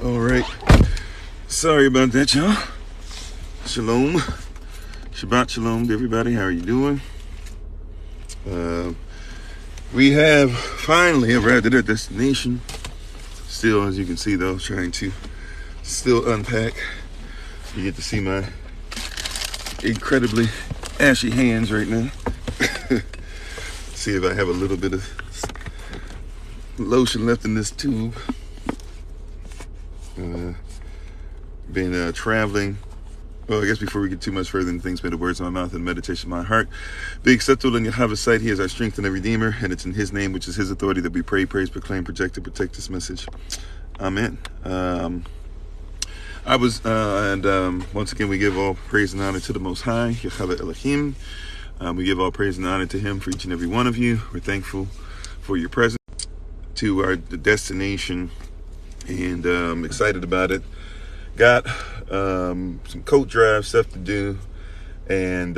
All right. Sorry about that, y'all. Shalom. Shabbat shalom to everybody. How are you doing? We have finally arrived at our destination. Still, as you can see, though, trying to still unpack. You get to see my incredibly ashy hands right now. See if I have a little bit of lotion left in this tube. Been traveling. Well, I guess before we get too much further, things made the words of my mouth and meditation of my heart be acceptable in Yahweh's sight. He is our strength and our redeemer, and it's in his name, which is his authority, that we pray, praise, proclaim, project, and protect this message. Amen. Once again, we give all praise and honor to the Most High, Yahweh Elohim. We give all praise and honor to him for each and every one of you. We're thankful for your presence to our destination, and excited about it. Got some coat drive stuff to do, and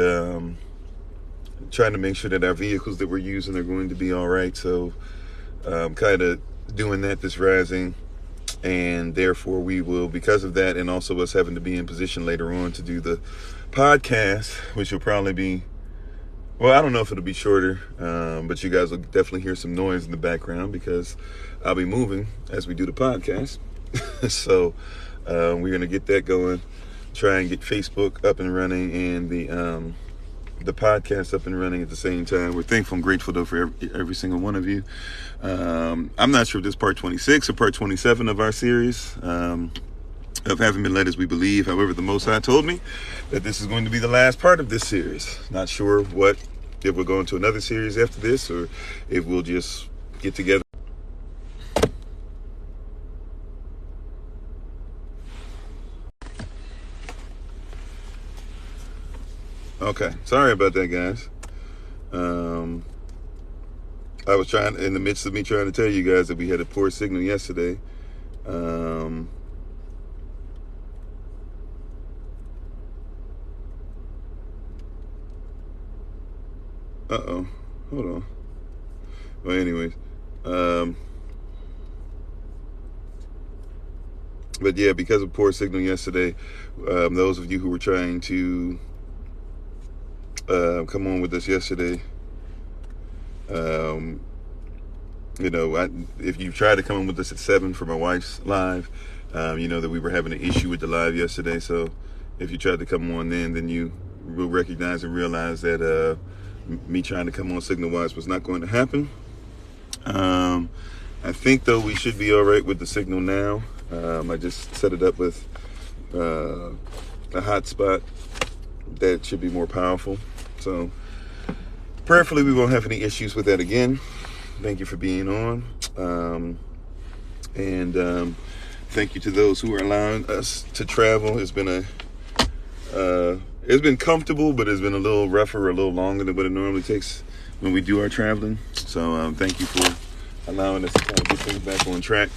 trying to make sure that our vehicles that we're using are going to be all right. So kind of doing that this rising, and therefore we will, because of that, and also us having to be in position later on to do the podcast, which will probably be, well, I don't know if it'll be shorter, but you guys will definitely hear some noise in the background because I'll be moving as we do the podcast. So we're going to get that going, try and get Facebook up and running, and the podcast up and running at the same time. We're thankful and grateful, though, for every single one of you. I'm not sure if this is part 26 or part 27 of our series of Having Been Led As We Believe. However, the Most High told me that this is going to be the last part of this series. Not sure if we're going to another series after this, or if we'll just get together. Okay, sorry about that, guys. I was in the midst of me trying to tell you guys that we had a poor signal yesterday. Uh-oh, hold on. Well, anyways, but yeah, because of poor signal yesterday, those of you who were trying to come on with us yesterday, if you tried to come on with us at 7 for my wife's live, you know that we were having an issue with the live yesterday. So if you tried to come on then you will recognize and realize that me trying to come on signal wise was not going to happen. I think, though, we should be all right with the signal now. I just set it up with a hotspot that should be more powerful. So prayerfully we won't have any issues with that again. Thank you for being on. And thank you to those who are allowing us to travel. It's been comfortable, but it's been a little rougher, a little longer than what it normally takes when we do our traveling. So thank you for allowing us to kind of get things back on track.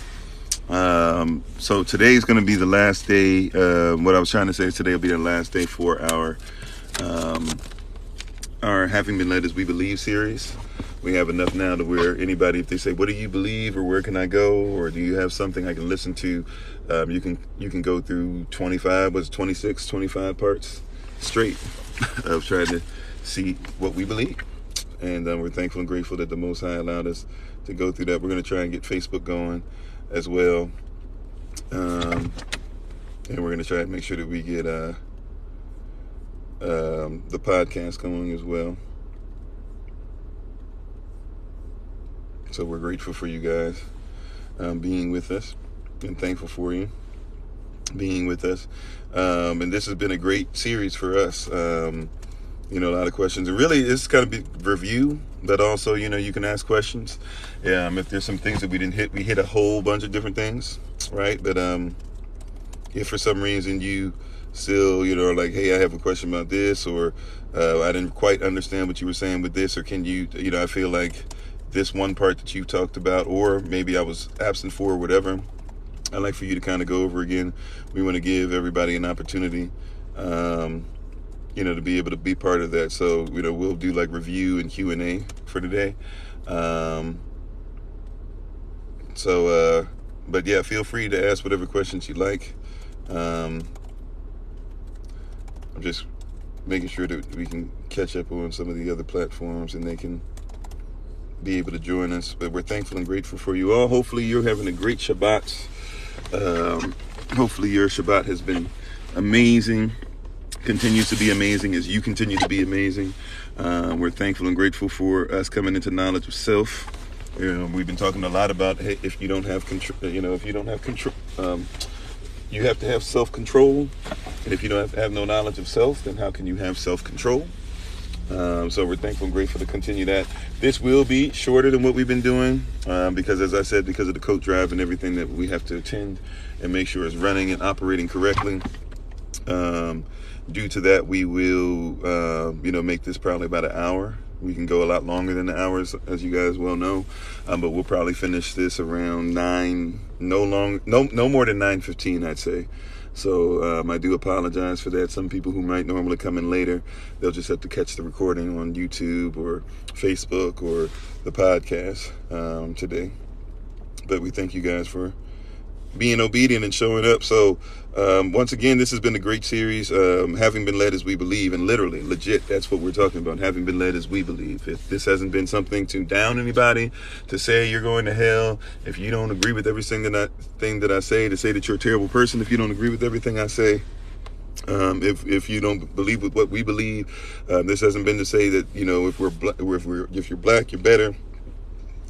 So today's going to be the last day. What I was trying to say is today will be the last day for our Having Been Led As We Believe series. We have enough now to where anybody, if they say, what do you believe, or where can I go, or do you have something I can listen to, you can go through 25 parts straight of trying to see what we believe. And we're thankful and grateful that the Most High allowed us to go through that. We're going to try and get Facebook going as well, and we're going to try and make sure that we get the podcast going as well. So we're grateful for you guys being with us, and thankful for you being with us. And this has been a great series for us. A lot of questions, and really it's kind of a review, but also, you can ask questions. If there's some things that we didn't hit, we hit a whole bunch of different things, right? But if for some reason you still, are like, hey, I have a question about this, or I didn't quite understand what you were saying with this, or can you, I feel like this one part that you talked about, or maybe I was absent for, or whatever, I'd like for you to kind of go over again. We want to give everybody an opportunity, to be able to be part of that. So, we'll do like review and Q&A for today. But yeah, feel free to ask whatever questions you like. I'm just making sure that we can catch up on some of the other platforms and they can be able to join us. But we're thankful and grateful for you all. Hopefully you're having a great Shabbat. Hopefully your Shabbat has been amazing, continues to be amazing as you continue to be amazing. We're thankful and grateful for us coming into knowledge of self. We've been talking a lot about, hey, if you don't have control, you have to have self-control. And if you don't have no knowledge of self, then how can you have self-control? So we're thankful and grateful to continue that. This will be shorter than what we've been doing because, as I said, because of the coat drive and everything that we have to attend and make sure it's running and operating correctly. Due to that, we will, make this probably about an hour. We can go a lot longer than the hours, as you guys well know, but we'll probably finish this around 9, no more than 9:15, I'd say. So I do apologize for that. Some people who might normally come in later, they'll just have to catch the recording on YouTube or Facebook or the podcast today. But we thank you guys for being obedient and showing up. So once again, this has been a great series, having been led as we believe, and literally legit, that's what we're talking about, having been led as we believe. If this hasn't been something to down anybody, to say you're going to hell, if you don't agree with everything that I say, to say that you're a terrible person if you don't agree with everything I say, if you don't believe with what we believe, this hasn't been to say that, if you're black, you're better.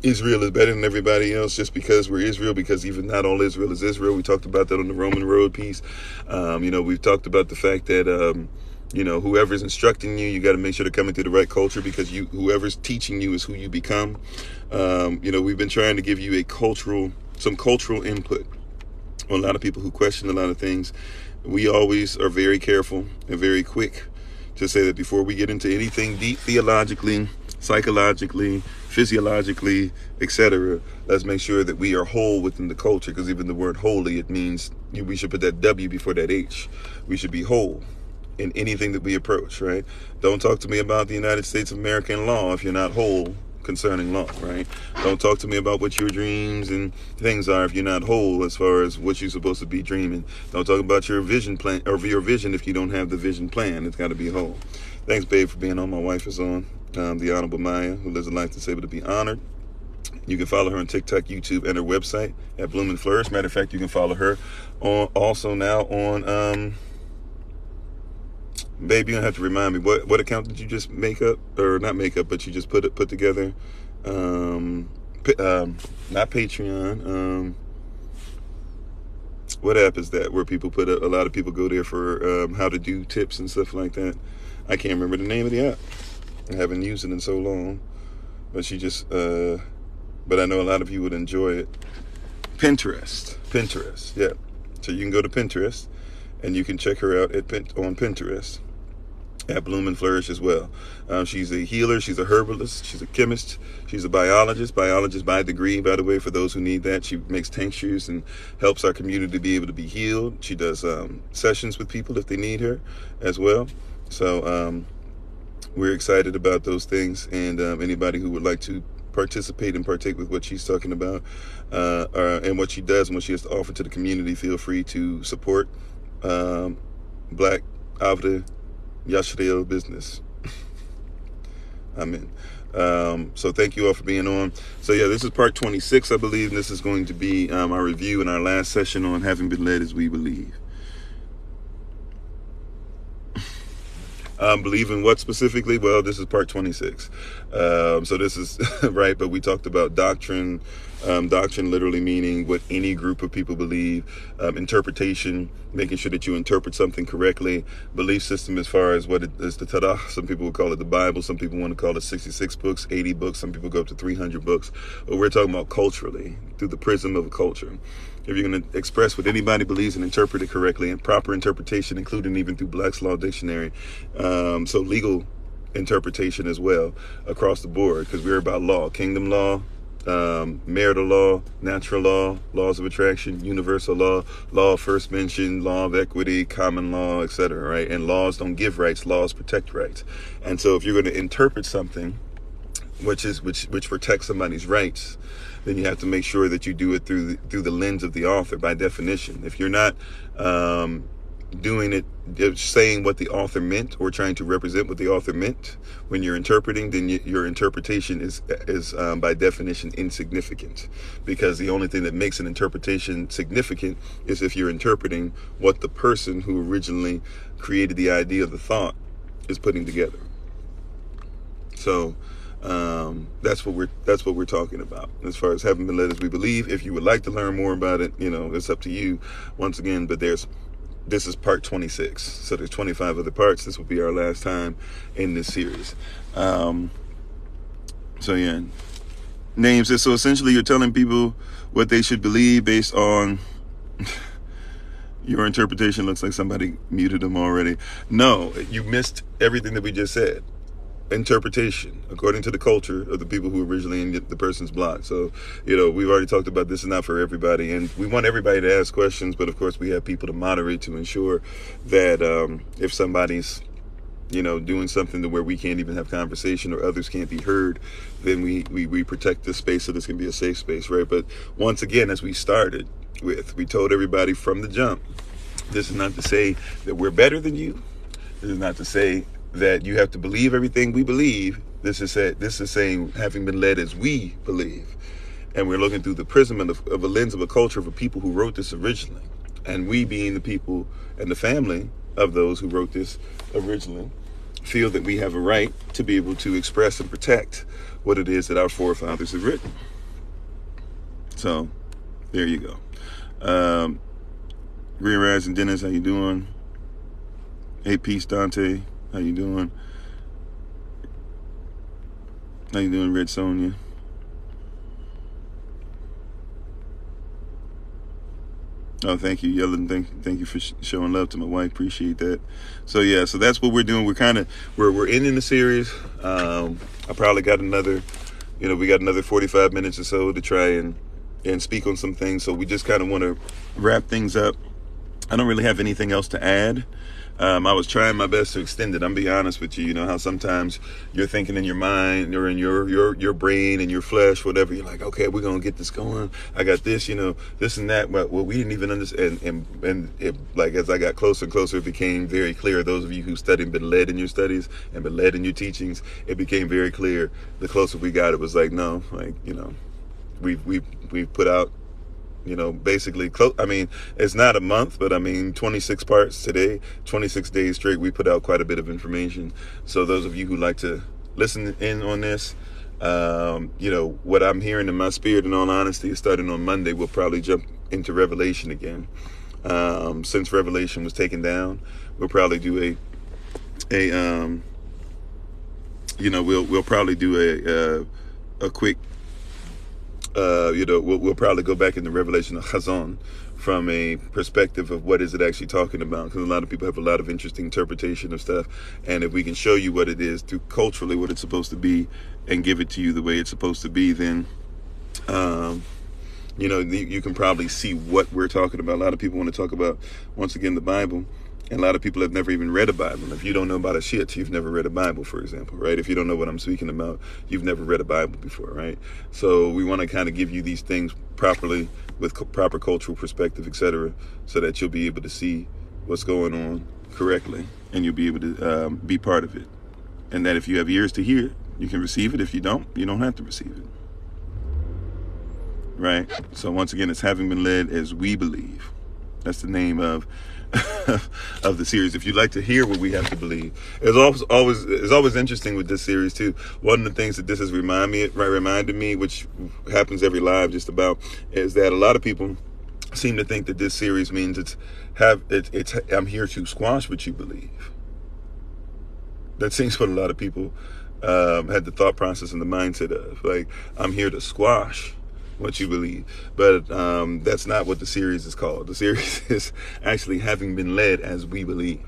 Israel is better than everybody else just because we're Israel, because even not all Israel is Israel. We talked about that on the Roman road piece. We've talked about the fact that, whoever's instructing you, you got to make sure they're coming through the right culture, because whoever's teaching you is who you become. We've been trying to give you some cultural input on a lot of people who question a lot of things. We always are very careful and very quick to say that before we get into anything deep theologically, psychologically, physiologically, etc., let's make sure that we are whole within the culture, because even the word holy, it means we should put that W before that H. We should be whole in anything that we approach, right? Don't talk to me about the United States of America and law if you're not whole concerning law, right? Don't talk to me about what your dreams and things are if you're not whole as far as what you're supposed to be dreaming. Don't talk about your vision plan or your vision if you don't have the vision plan. It's got to be whole. Thanks, babe, for being on. My wife is on. The Honorable Maya, who lives a life that's able to be honored. You can follow her on TikTok, YouTube, and her website at Bloom and Flourish. Matter of fact, you can follow her also now on, babe, you're gonna have to remind me, what account did you just make up, or not make up, but you just put together? Not Patreon. What app is that where people put a lot of people go there for how to do tips and stuff like that? I can't remember the name of the app. I haven't used it in so long, but but I know a lot of you would enjoy it. Pinterest, yeah. So you can go to Pinterest, and you can check her out on Pinterest at Bloom and Flourish as well. She's a healer, she's a herbalist, she's a chemist, she's a biologist by degree, by the way, for those who need that. She makes tinctures and helps our community be able to be healed. She does sessions with people if they need her as well. So we're excited about those things, and anybody who would like to participate and partake with what she's talking about and what she does and what she has to offer to the community, feel free to support Black Avda Yashreel business. Amen. So thank you all for being on. So yeah, this is part 26, I believe, and this is going to be our review and our last session on having been led as we believe. Believe in what specifically? Well, this is part 26. So this is right, but we talked about doctrine. Doctrine literally meaning what any group of people believe. Interpretation, making sure that you interpret something correctly. Belief system as far as what it is, the Tanakh. Some people would call it the Bible. Some people want to call it 66 books, 80 books. Some people go up to 300 books. But we're talking about culturally, through the prism of a culture. If you're going to express what anybody believes and interpret it correctly, and proper interpretation, including even through Black's Law Dictionary, so legal interpretation as well across the board, because we're about law, kingdom law, marital law, natural law, laws of attraction, universal law, law of first mention, law of equity, common law, etc. Right? And laws don't give rights; laws protect rights. And so, if you're going to interpret something which protects somebody's rights, then you have to make sure that you do it through the lens of the author. By definition, if you're not doing it, saying what the author meant or trying to represent what the author meant when you're interpreting, then your interpretation is by definition insignificant, because the only thing that makes an interpretation significant is if you're interpreting what the person who originally created the idea of the thought is putting together. So that's what we're talking about as far as having been led as we believe. If you would like to learn more about it, it's up to you once again, but this is part 26. So there's 25 other parts. This will be our last time in this series. So yeah, names. So essentially you're telling people what they should believe based on your interpretation. Looks like somebody muted them already. No, you missed everything that we just said. Interpretation according to the culture of the people who originally in the person's block. So we've already talked about this is not for everybody, and we want everybody to ask questions, but of course we have people to moderate to ensure that if somebody's doing something to where we can't even have conversation or others can't be heard, then we protect this space so this can be a safe space, right? But once again, as we started with, we told everybody from the jump, this is not to say that we're better than you. This is not to say that you have to believe everything we believe. This is saying having been led as we believe, and we're looking through the prism of a lens of a culture of a people who wrote this originally, and we being the people and the family of those who wrote this originally feel that we have a right to be able to express and protect what it is that our forefathers have written. So there you go. Green Rising Dennis, how you doing? Hey, peace, Dante. How you doing? How you doing, Red Sonia? Oh, thank you, Yellen. Thank you for showing love to my wife. Appreciate that. So yeah, so that's what we're doing. We're ending the series. I probably got another, we got another 45 minutes or so to try and speak on some things. So we just kind of want to wrap things up. I don't really have anything else to add. I was trying my best to extend it. I'm being honest with you. You know how sometimes you're thinking in your mind or in your brain and your flesh, whatever. You're like, okay, we're gonna get this going. I got this, this and that. But we didn't even understand. And it, like as I got closer and closer, it became very clear. Those of you who studied, been led in your studies and been led in your teachings, it became very clear. The closer we got, it was like, no, like we've put out. Basically, it's not a month, but 26 parts today, 26 days straight, we put out quite a bit of information. So those of you who like to listen in on this, what I'm hearing in my spirit, in all honesty, is starting on Monday, we'll probably jump into Revelation again. Since Revelation was taken down, we'll probably do we'll probably do a quick we'll probably go back into Revelation of Chazon from a perspective of what is it actually talking about, because a lot of people have a lot of interesting interpretation of stuff, and if we can show you what it is through culturally what it's supposed to be and give it to you the way it's supposed to be, then you can probably see what we're talking about. A lot of people want to talk about, once again, the Bible. And a lot of people have never even read a Bible. If you don't know about a shit, you've never read a Bible, for example, right? If you don't know what I'm speaking about, you've never read a Bible before, right? So we want to kind of give you these things properly with proper cultural perspective, etc., so that you'll be able to see what's going on correctly, and you'll be able to be part of it. And that if you have ears to hear, you can receive it. If you don't have to receive it, right? So once again, it's having been led as we believe. That's the name of of the series. If you'd like to hear what we have to believe, it's always interesting with this series too. One of the things that this has reminded me, which happens every live just about, is that a lot of people seem to think that this series means I'm here to squash what you believe. That seems what a lot of people had the thought process and the mindset of, like, I'm here to squash what you believe. But that's not what the series is called. The series is actually having been led as we believe.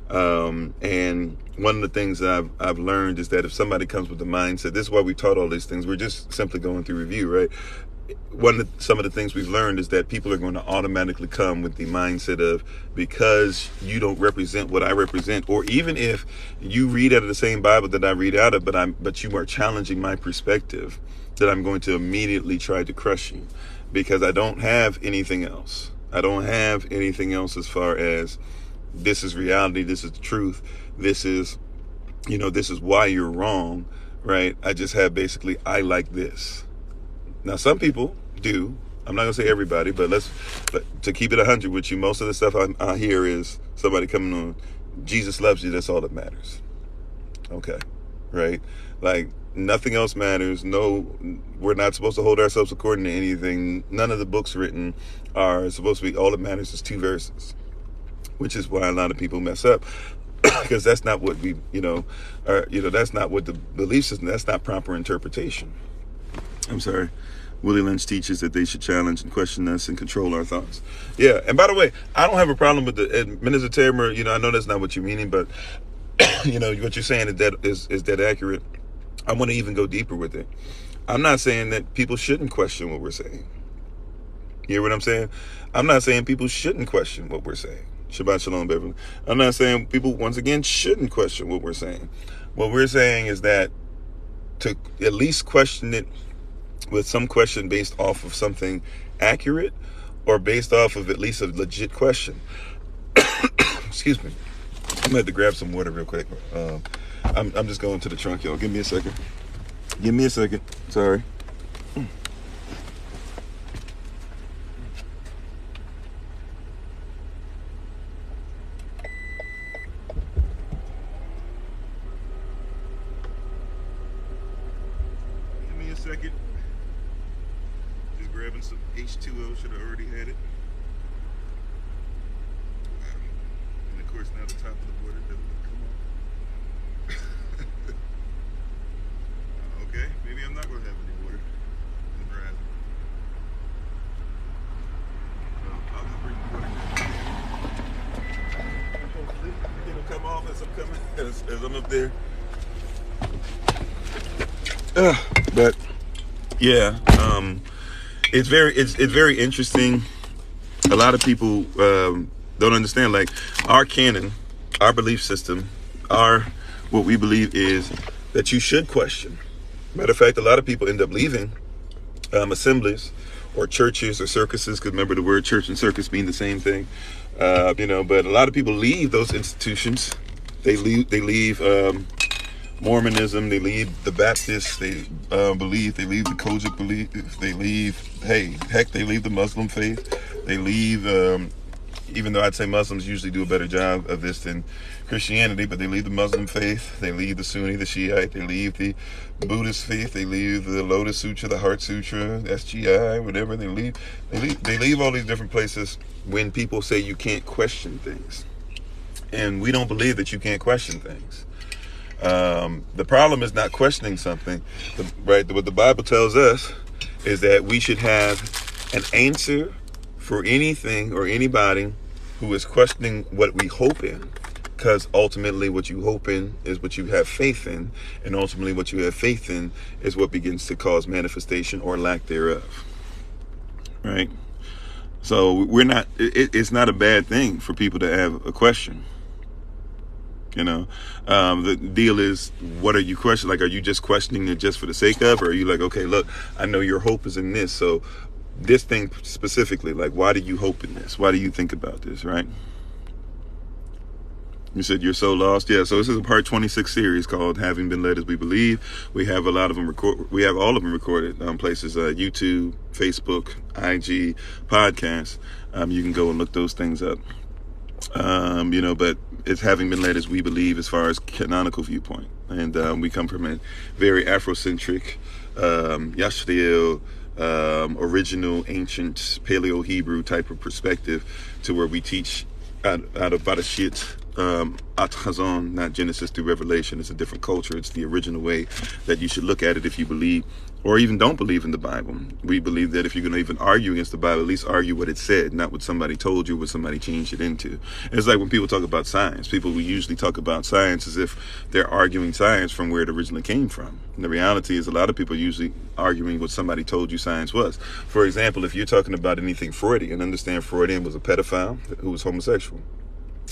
And one of the things that I've learned is that if somebody comes with the mindset, this is why we taught all these things, we're just simply going through review, right? some of the things we've learned is that people are going to automatically come with the mindset of, because you don't represent what I represent, or even if you read out of the same Bible that I read out of, but you are challenging my perspective, that I'm going to immediately try to crush you, because I don't have anything else. I don't have anything else as far as, this is reality, this is the truth, this is why you're wrong, right? I just have basically, I like this. Now, some people do. I'm not gonna say everybody, but to keep it 100 with you, most of the stuff I hear is somebody coming on, Jesus loves you, that's all that matters. Okay, right? Like, nothing else matters. No, we're not supposed to hold ourselves according to anything. None of the books written are supposed to be, all that matters is 2 verses, which is why a lot of people mess up. Because that's not what that's not what the belief system, that's not proper interpretation. I'm sorry. Willie Lynch teaches that they should challenge and question us and control our thoughts. Yeah, and by the way, I don't have a problem with the Minister Tamer. I know that's not what you're meaning, but what you're saying is that accurate. I want to even go deeper with it. I'm not saying that people shouldn't question what we're saying. You hear what I'm saying? I'm not saying people shouldn't question what we're saying. Shabbat Shalom, Beverly. I'm not saying people, once again, shouldn't question what we're saying. What we're saying is that to at least question it with some question based off of something accurate, or based off of at least a legit question. Excuse me. I'm gonna have to grab some water real quick. I'm just going to the trunk, y'all. Give me a second. Sorry. Second. Just grabbing some H2O. Should have already had it. And of course, now the top of the water doesn't come on. Okay, maybe I'm not going to have any water in the horizon. I'll just bring the water. Hopefully, it'll come off as I'm coming, as I'm up there. But yeah, it's very interesting. A lot of people don't understand, like, our canon, our belief system, what we believe is that you should question. Matter of fact, a lot of people end up leaving assemblies or churches or circuses, because remember, the word church and circus mean the same thing. But a lot of people leave those institutions. They leave Mormonism, they leave the Baptists, they leave the Kojic belief, they leave the Muslim faith, they leave, even though I'd say Muslims usually do a better job of this than Christianity, but they leave the Muslim faith, they leave the Sunni, the Shiite, they leave the Buddhist faith, they leave the Lotus Sutra, the Heart Sutra, SGI, whatever, they leave all these different places when people say you can't question things. And we don't believe that you can't question things. The problem is not questioning something, right? What the Bible tells us is that we should have an answer for anything or anybody who is questioning what we hope in, because ultimately what you hope in is what you have faith in, and ultimately what you have faith in is what begins to cause manifestation or lack thereof, right? So it's not a bad thing for people to have a question. The deal is, what are you questioning? Like, are you just questioning it just for the sake of, or are you like, okay, look, I know your hope is in this, so this thing specifically, like, why do you hope in this? Why do you think about this, right? You said you're so lost. Yeah, so this is a part 26 series called Having Been Led as We Believe. We have a lot of them we have all of them recorded on places, YouTube, Facebook, IG, podcasts. You can go and look those things up. But it's having been led as we believe as far as canonical viewpoint. And we come from a very Afrocentric, Yashriel, original, ancient, Paleo-Hebrew type of perspective, to where we teach out of Badashit, At Chazon, not Genesis through Revelation. It's a different culture. It's the original way that you should look at it if you believe or even don't believe in the Bible. We believe that if you're going to even argue against the Bible, at least argue what it said, not what somebody told you, what somebody changed it into. And it's like when people talk about science. People will usually talk about science as if they're arguing science from where it originally came from. And the reality is a lot of people are usually arguing what somebody told you science was. For example, if you're talking about anything Freudian, understand Freudian was a pedophile who was homosexual.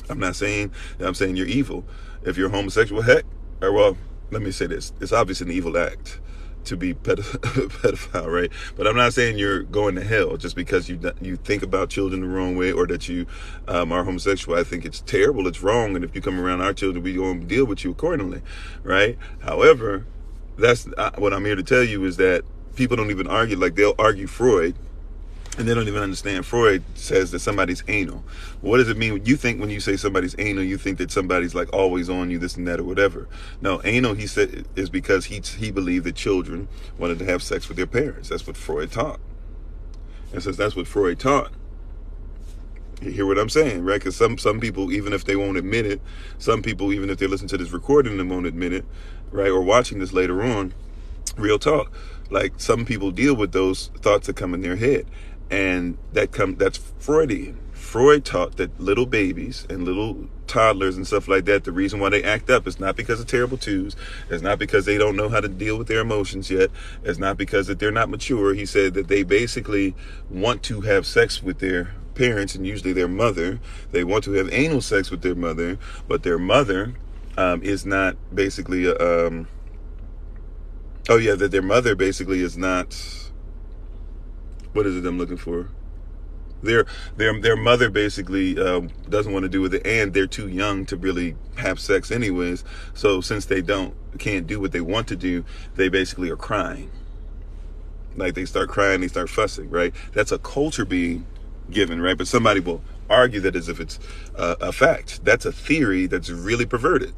I'm not saying that I'm saying you're evil. If you're homosexual, heck, or well, let me say this. It's obviously an evil act to be pedophile, right? But I'm not saying you're going to hell just because you think about children the wrong way or that you are homosexual. I think it's terrible, it's wrong, and if you come around our children, we're going to deal with you accordingly, right? However, that's what I'm here to tell you is that people don't even argue. Like, they'll argue Freud, and they don't even understand. Freud says that somebody's anal. What does it mean? You think when you say somebody's anal, you think that somebody's like always on you, this and that or whatever. No, anal, he said, is because he believed that children wanted to have sex with their parents. That's what Freud taught. And since that's what Freud taught, you hear what I'm saying, right? Because some people, even if they won't admit it, some people, even if they listen to this recording, they won't admit it, right? Or watching this later on, real talk. Like, some people deal with those thoughts that come in their head. And that's Freudian. Freud taught that little babies and little toddlers and stuff like that, the reason why they act up is not because of terrible twos. It's not because they don't know how to deal with their emotions yet. It's not because that they're not mature. He said that they basically want to have sex with their parents, and usually their mother. They want to have anal sex with their mother, but their mother is not basically that their mother basically is not, what is it I'm looking for? Their mother basically doesn't want to do with it, and they're too young to really have sex anyways. So since they can't do what they want to do, they basically are crying. Like, they start crying, they start fussing, right? That's a culture being given, right? But somebody will argue that as if it's a fact. That's a theory that's really perverted.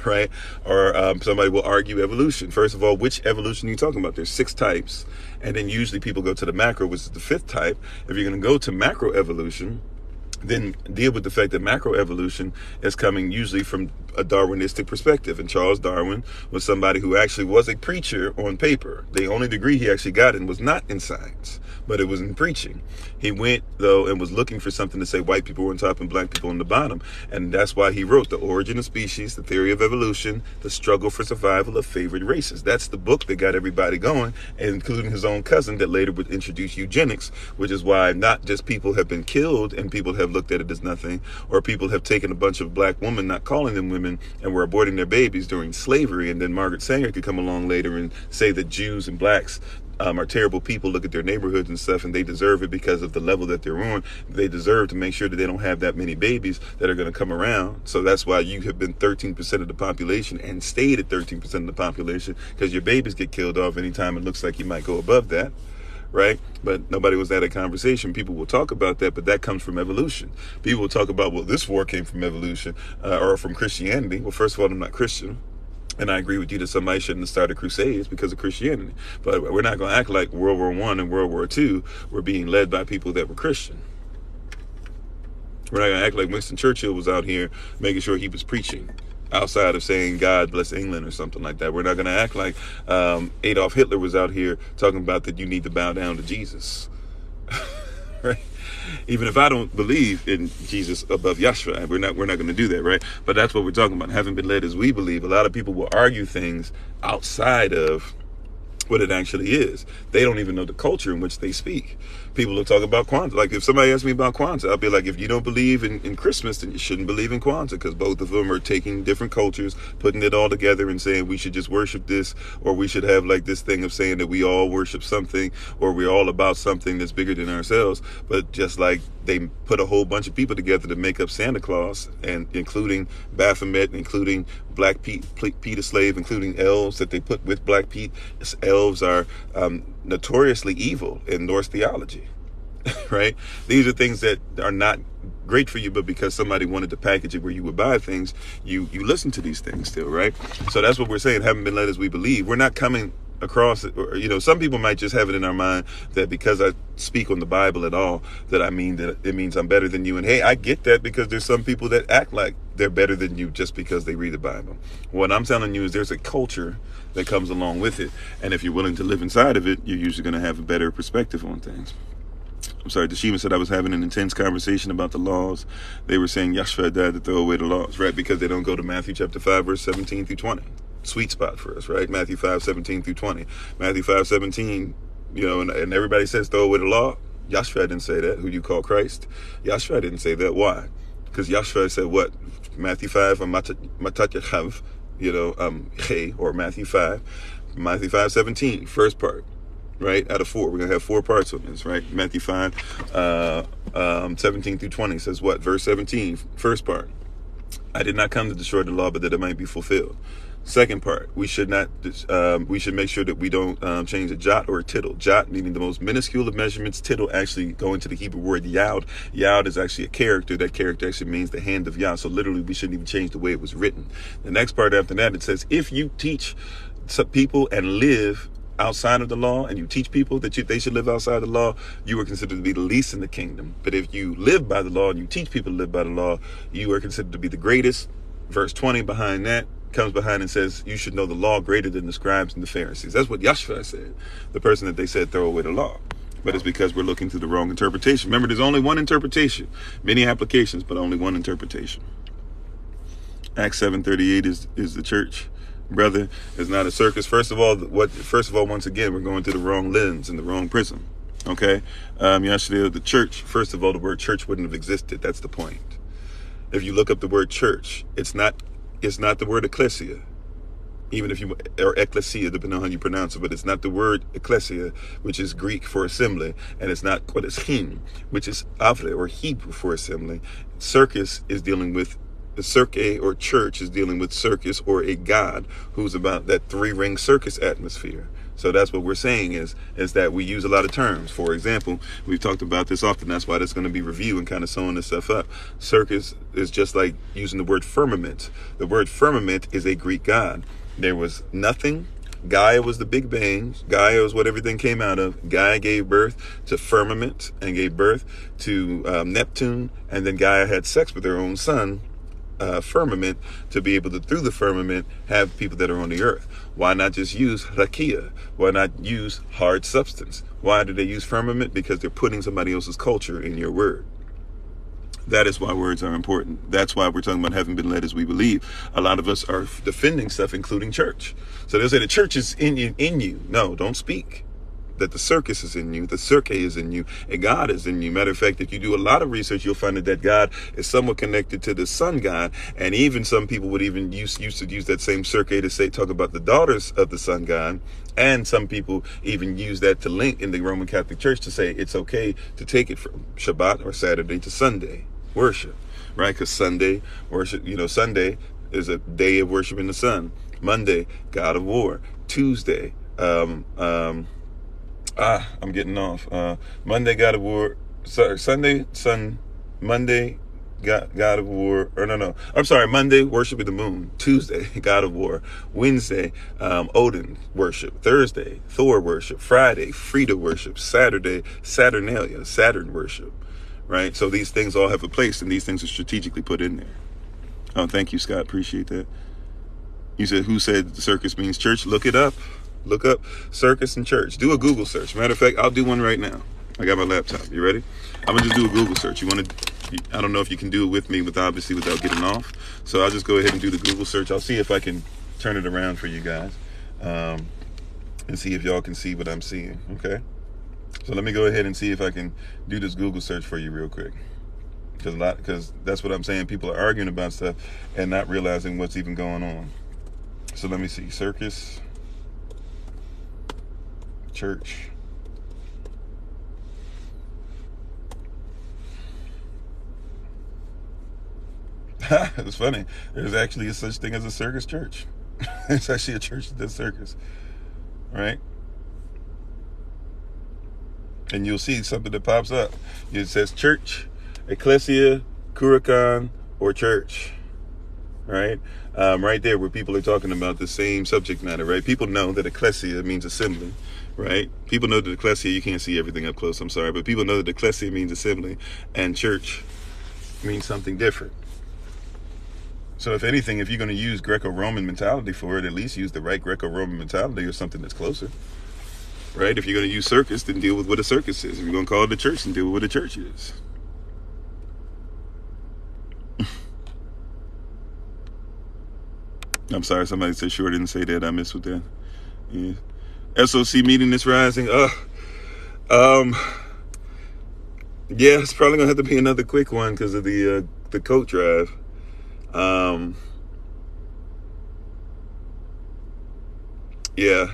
Right? Or somebody will argue evolution. First of all, which evolution are you talking about? There's 6 types. And then usually people go to the macro, which is the 5th type. If you're going to go to macro evolution, then deal with the fact that macroevolution is coming usually from a Darwinistic perspective. And Charles Darwin was somebody who actually was a preacher on paper. The only degree he actually got in was not in science, but it was in preaching. He went, though, and was looking for something to say white people were on top and black people on the bottom. And that's why he wrote The Origin of Species, The Theory of Evolution, The Struggle for Survival of Favored Races. That's the book that got everybody going, including his own cousin that later would introduce eugenics, which is why not just people have been killed and people have looked at it as nothing, or people have taken a bunch of black women, not calling them women, and were aborting their babies during slavery. And then Margaret Sanger could come along later and say that Jews and blacks are terrible people. Look at their neighborhoods and stuff, and they deserve it because of the level that they're on. They deserve to make sure that they don't have that many babies that are going to come around. So that's why you have been 13% of the population and stayed at 13% of the population, because your babies get killed off anytime it looks like you might go above that. Right? But nobody was at a conversation. People will talk about that, but that comes from evolution. People will talk about, well, this war came from evolution or from Christianity. Well, first of all, I'm not Christian. And I agree with you that somebody shouldn't have started crusades because of Christianity. But we're not going to act like World War I and World War II were being led by people that were Christian. We're not going to act like Winston Churchill was out here making sure he was preaching outside of saying God bless England or something like that. We're not going to act like Adolf Hitler was out here talking about that you need to bow down to Jesus. Right? Even if I don't believe in Jesus above Yahshua, we're not going to do that, right? But that's what we're talking about. Having been led as we believe. A lot of people will argue things outside of what it actually is. They don't even know the culture in which they speak. People will talk about Kwanzaa. Like, if somebody asks me about Kwanzaa, I'll be like, if you don't believe in Christmas, then you shouldn't believe in Kwanzaa, because both of them are taking different cultures, putting it all together and saying we should just worship this, or we should have like this thing of saying that we all worship something, or we're all about something that's bigger than ourselves. But just like they put a whole bunch of people together to make up Santa Claus, and including Baphomet, including Black Peter Slave, including elves that they put with Black Pete. Elves are notoriously evil in Norse theology. Right? These are things that are not great for you, but because somebody wanted to package it where you would buy things, you listen to these things still, right? So that's what we're saying. Haven't been led as we believe. We're not coming across it, or some people might just have it in our mind that because I speak on the Bible at all, that it means I'm better than you. And hey, I get that, because there's some people that act like they're better than you just because they read the Bible. What I'm telling you is there's a culture that comes along with it, and if you're willing to live inside of it, you're usually going to have a better perspective on things. I'm sorry, Deshima said I was having an intense conversation about the laws. They were saying Yahshua died to throw away the laws, right? Because they don't go to Matthew chapter 5, verse 17 through 20. Sweet spot for us, right? Matthew 5, 17 through 20. Matthew 5, 17, and everybody says throw away the law. Yahshua didn't say that, who you call Christ. Yahshua didn't say that. Why? Because Yahshua said what? Matthew 5, matat yachav, or Matthew 5. Matthew 5, 17, first part. Right, out of 4, we're gonna have 4 parts on this, right? Matthew 5, 17 through 20 says what? Verse 17, first part. I did not come to destroy the law, but that it might be fulfilled. Second part, we should make sure that we don't change a jot or a tittle. Jot meaning the most minuscule of measurements. Tittle actually going to the Hebrew word yod. Yod is actually a character. That character actually means the hand of Yah. So literally, we shouldn't even change the way it was written. The next part after that, it says, if you teach some people and live outside of the law, and you teach people that they should live outside the law, you are considered to be the least in the kingdom. But if you live by the law and you teach people to live by the law, you are considered to be the greatest. Verse 20 behind that comes behind and says, you should know the law greater than the scribes and the Pharisees. That's what Yahshua said, the person that they said throw away the law. But it's because we're looking through the wrong interpretation. Remember, there's only one interpretation, many applications, but only one interpretation. Acts 7:38 is the church. Brother, is not a circus. First of all, once again, we're going through the wrong lens and the wrong prism. Okay? Yesterday, the church, first of all, the word church wouldn't have existed. That's the point. If you look up the word church, it's not the word ecclesia. Even if you, or ecclesia, depending on how you pronounce it, but it's not the word ecclesia, which is Greek for assembly, and it's not kodeshim, which is avle, or Hebrew for assembly. Circus is dealing with the cirque, or church is dealing with circus, or a god who's about that 3-ring circus atmosphere. So that's what we're saying is that we use a lot of terms. For example, we've talked about this often. That's why there's going to be review and kind of sewing this stuff up. Circus is just like using the word firmament. The word firmament is a Greek god. There was nothing. Gaia was the Big Bang. Gaia was what everything came out of. Gaia gave birth to firmament and gave birth to Neptune. And then Gaia had sex with her own son, firmament, to be able to, through the firmament, have people that are on the earth. Why not just use rakia? Why not use hard substance? Why do they use firmament? Because they're putting somebody else's culture in your word. That is why words are important. That's why we're talking about having been led as we believe. A lot of us are defending stuff, including church. So they'll say the church is in you. No, don't speak that the circus is in you, the cirque is in you, and God is in you. Matter of fact, if you do a lot of research, you'll find that God is somewhat connected to the sun god, and even some people would even used to use that same cirque to talk about the daughters of the sun god, and some people even use that to link in the Roman Catholic Church to say it's okay to take it from Shabbat or Saturday to Sunday worship, right? Because Sunday worship, Sunday is a day of worshiping the sun. Monday, God of War. Tuesday, I'm getting off. Monday, God of War. Sorry, Sunday, Sun. Monday, God of War. Or no. I'm sorry. Monday, worshiping the moon. Tuesday, God of War. Wednesday, Odin worship. Thursday, Thor worship. Friday, Frida worship. Saturday, Saturnalia, Saturn worship. Right? So these things all have a place, and these things are strategically put in there. Oh, thank you, Scott. Appreciate that. You said, who said the circus means church? Look it up. Look up circus and church. Do a Google search. Matter of fact, I'll do one right now. I got my laptop. You ready? I'm gonna just do a Google search. I don't know if you can do it with me, without getting off. So I'll just go ahead and do the Google search. I'll see if I can turn it around for you guys, and see if y'all can see what I'm seeing. Okay. So let me go ahead and see if I can do this Google search for you real quick. Because that's what I'm saying. People are arguing about stuff and not realizing what's even going on. So let me see. Circus. Church. It's funny. There's actually a such thing as a circus church. It's actually a church that does circus. Right? And you'll see something that pops up. It says church, ecclesia, kurikan, or church. Right? right there where people are talking about the same subject matter, right? People know that ecclesia means assembly, right? People know that ecclesia, you can't see everything up close, I'm sorry, but people know that ecclesia means assembly and church means something different. So if anything, if you're going to use Greco-Roman mentality for it, at least use the right Greco-Roman mentality or something that's closer, right? If you're going to use circus, then deal with what a circus is. If you're going to call it a church, then deal with what a church is. I'm sorry, somebody said sure didn't say that. I missed with that. Yeah. SOC meeting is rising. Yeah, it's probably gonna have to be another quick one because of the coat drive. Yeah,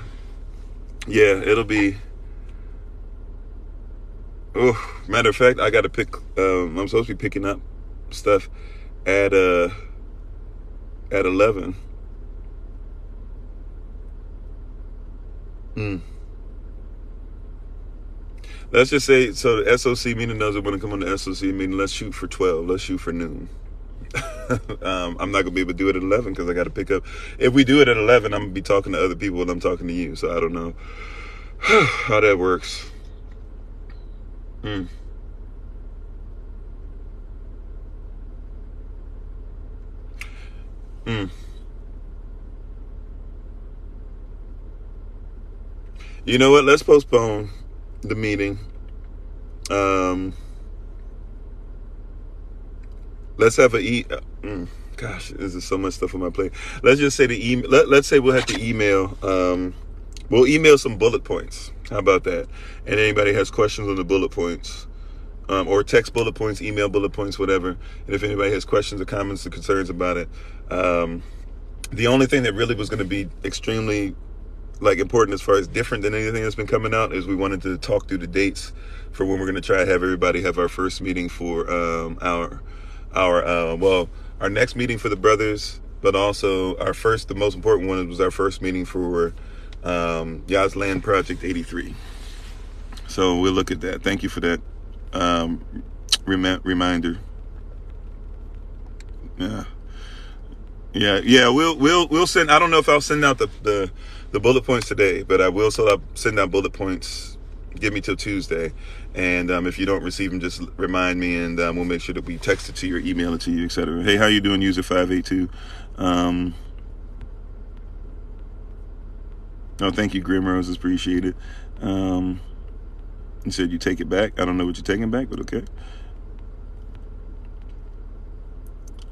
it'll be. Oh, matter of fact, I got to pick. I'm supposed to be picking up stuff at 11. Mm. Let's just say, so the SOC meeting doesn't want to come on the SOC meeting. Let's shoot for 12. Let's shoot for noon. I'm not gonna be able to do it at 11 because I got to pick up. If we do it at 11, I'm gonna be talking to other people when I'm talking to you. So I don't know how that works. Mm. Mm. You know what? Let's postpone the meeting. Let's have gosh, this is so much stuff on my plate. Let's just say the email. Let's say we'll have to email. We'll email some bullet points. How about that? And anybody has questions on the bullet points, or text bullet points, email bullet points, whatever. And if anybody has questions or comments or concerns about it, the only thing that really was going to be extremely important as far as different than anything that's been coming out is we wanted to talk through the dates for when we're going to try to have everybody have our first meeting for our next meeting for the brothers, but also the most important one was our first meeting for Yah's Land Project 83. So we'll look at that. Thank you for that reminder. Yeah. We'll send. I don't know if I'll send out the bullet points today, but I will. So I'll send out bullet points. Give me till Tuesday, and if you don't receive them, just remind me, and we'll make sure that we text it to you or email it to you, etc. Hey, how you doing, user 582? Oh, thank you, Grim Roses. Appreciate it. You said you take it back. I don't know what you're taking back, but okay.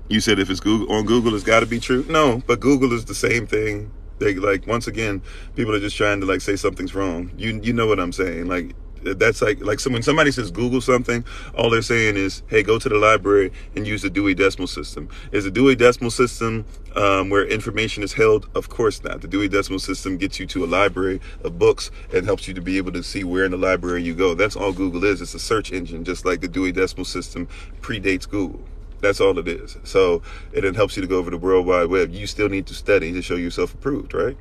You said if it's Google, it's got to be true. No, but Google is the same thing. They once again, people are just trying to say something's wrong. You know what I'm saying? That's when somebody says Google something, all they're saying is, hey, go to the library and use the Dewey Decimal System. Is the Dewey Decimal System where information is held? Of course not. The Dewey Decimal System gets you to a library of books and helps you to be able to see where in the library you go. That's all Google is. It's a search engine, just like the Dewey Decimal System predates Google. That's all it is. So it helps you to go over the World Wide Web. You still need to study to show yourself approved, right?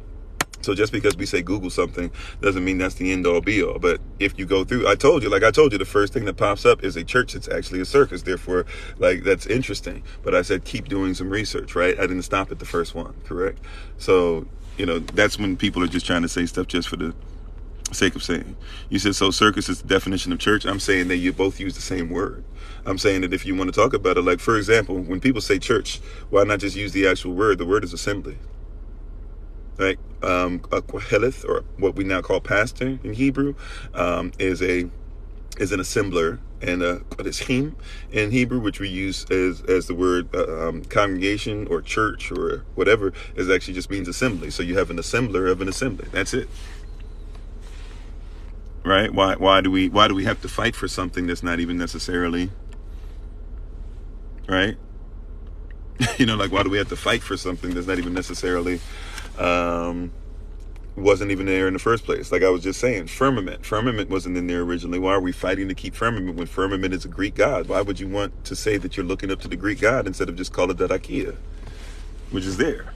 So just because we say Google something doesn't mean that's the end all be all. But if you go through, I told you, the first thing that pops up is a church. It's actually a circus. Therefore, that's interesting. But I said, keep doing some research, right? I didn't stop at the first one, correct? So, that's when people are just trying to say stuff just for the sake of saying. You said, so circus is the definition of church. I'm saying that you both use the same word. I'm saying that if you want to talk about it, for example, when people say church, why not just use the actual word? The word is assembly. Right? A koheleth, or what we now call pastor in Hebrew, is an assembler, and what is him in Hebrew, which we use as the word congregation or church or whatever, is actually just means assembly. So you have an assembler of an assembly. That's it. Right? Why do we have to fight for something that's not even necessarily right? Why do we have to fight for something that's not even necessarily wasn't even there in the first place? Like I was just saying, firmament wasn't in there originally. Why are we fighting to keep firmament when firmament is a Greek god? Why would you want to say that you're looking up to the Greek god instead of just call it that Ikea, which is there?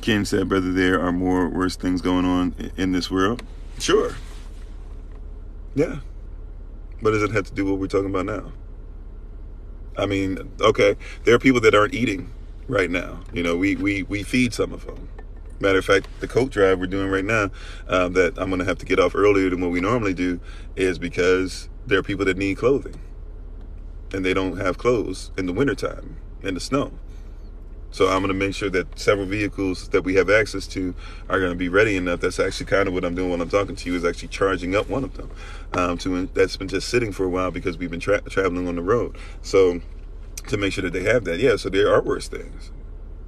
Ken said, brother, there are more worse things going on in this world. Sure. Yeah. But does it have to do with what we're talking about now? I mean, okay, there are people that aren't eating right now. We feed some of them. Matter of fact, the coat drive we're doing right now, that I'm going to have to get off earlier than what we normally do, is because there are people that need clothing. And they don't have clothes in the wintertime, in the snow. So I'm going to make sure that several vehicles that we have access to are going to be ready enough. That's actually kind of what I'm doing when I'm talking to you, is actually charging up one of them. That's been just sitting for a while because we've been traveling on the road. So to make sure that they have that. Yeah, so there are worse things.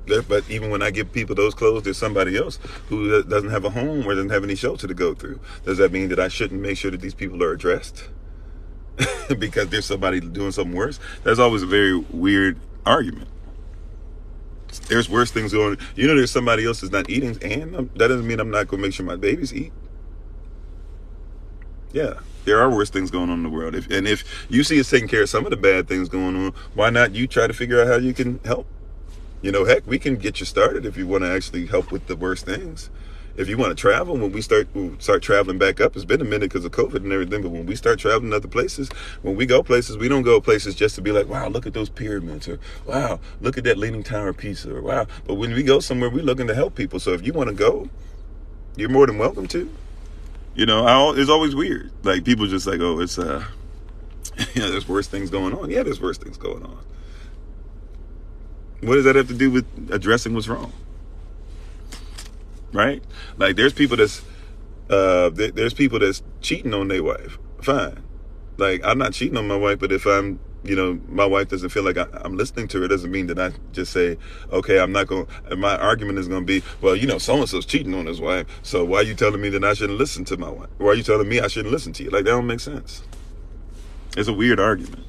But even when I give people those clothes, there's somebody else who doesn't have a home or doesn't have any shelter to go through. Does that mean that I shouldn't make sure that these people are addressed? Because there's somebody doing something worse? That's always a very weird argument. There's worse things going on. There's somebody else that's not eating, and that doesn't mean I'm not going to make sure my babies eat. Yeah, there are worse things going on in the world. If you see us taking care of some of the bad things going on, why not you try to figure out how you can help? Heck, we can get you started if you want to actually help with the worst things. If you want to travel, when we start traveling back up, it's been a minute because of COVID and everything, but when we start traveling other places, when we go places, we don't go places just to be like, wow, look at those pyramids, or wow, look at that Leaning Tower of Pisa, or wow. But when we go somewhere, we're looking to help people. So if you want to go, you're more than welcome to. It's always weird. Like, people just like, oh, it's, there's worse things going on. Yeah, there's worse things going on. What does that have to do with addressing what's wrong? Right? Like, there's people that's cheating on their wife. Fine. Like, I'm not cheating on my wife, but if I'm, my wife doesn't feel like I'm listening to her, it doesn't mean that I just say, okay, I'm not going to, my argument is going to be, well, so-and-so's cheating on his wife, so why are you telling me that I shouldn't listen to my wife? Why are you telling me I shouldn't listen to you? Like, that don't make sense. It's a weird argument,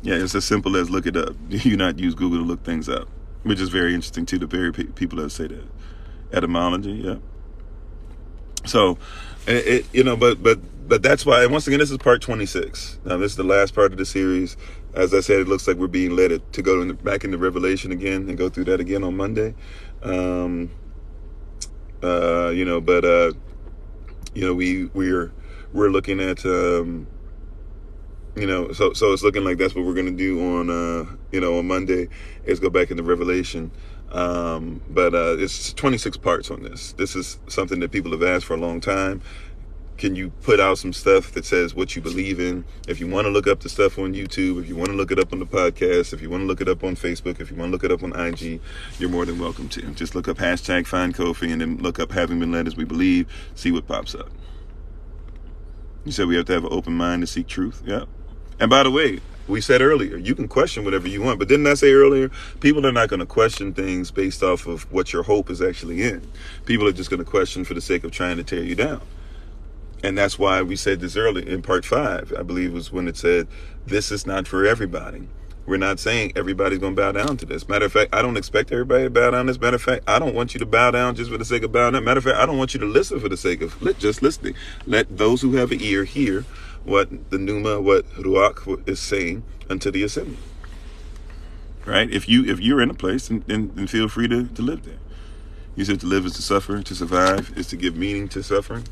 Yeah, it's as simple as look it up. You not use Google to look things up, which is very interesting too. The very people that say that etymology, yeah. So, but that's why. And once again, this is part 26. Now, this is the last part of the series. As I said, it looks like we're being led to go back into Revelation again and go through that again on Monday. We're looking at. So it's looking like that's what we're going to do on Monday, is go back into Revelation. But it's 26 parts on this. This is something that people have asked for a long time. Can you put out some stuff that says what you believe in? If you want to look up the stuff on YouTube, if you want to look it up on the podcast, if you want to look it up on Facebook, if you want to look it up on IG, you're more than welcome to. Just look up #FindKofi and then look up Having Been Led As We Believe, see what pops up. You said we have to have an open mind to seek truth. Yeah. And by the way, we said earlier, you can question whatever you want. But didn't I say earlier, people are not going to question things based off of what your hope is actually in. People are just going to question for the sake of trying to tear you down. And that's why we said this earlier in part 5, I believe was when it said, this is not for everybody. We're not saying everybody's going to bow down to this. Matter of fact, I don't expect everybody to bow down to this. Matter of fact, I don't want you to bow down just for the sake of bowing down. Matter of fact, I don't want you to listen for the sake of just listening. Let those who have an ear hear what the Pneuma, what Ruach is saying unto the assembly. Right? If you're in a place, then feel free to live there. You said to live is to suffer, to survive is to give meaning to suffering.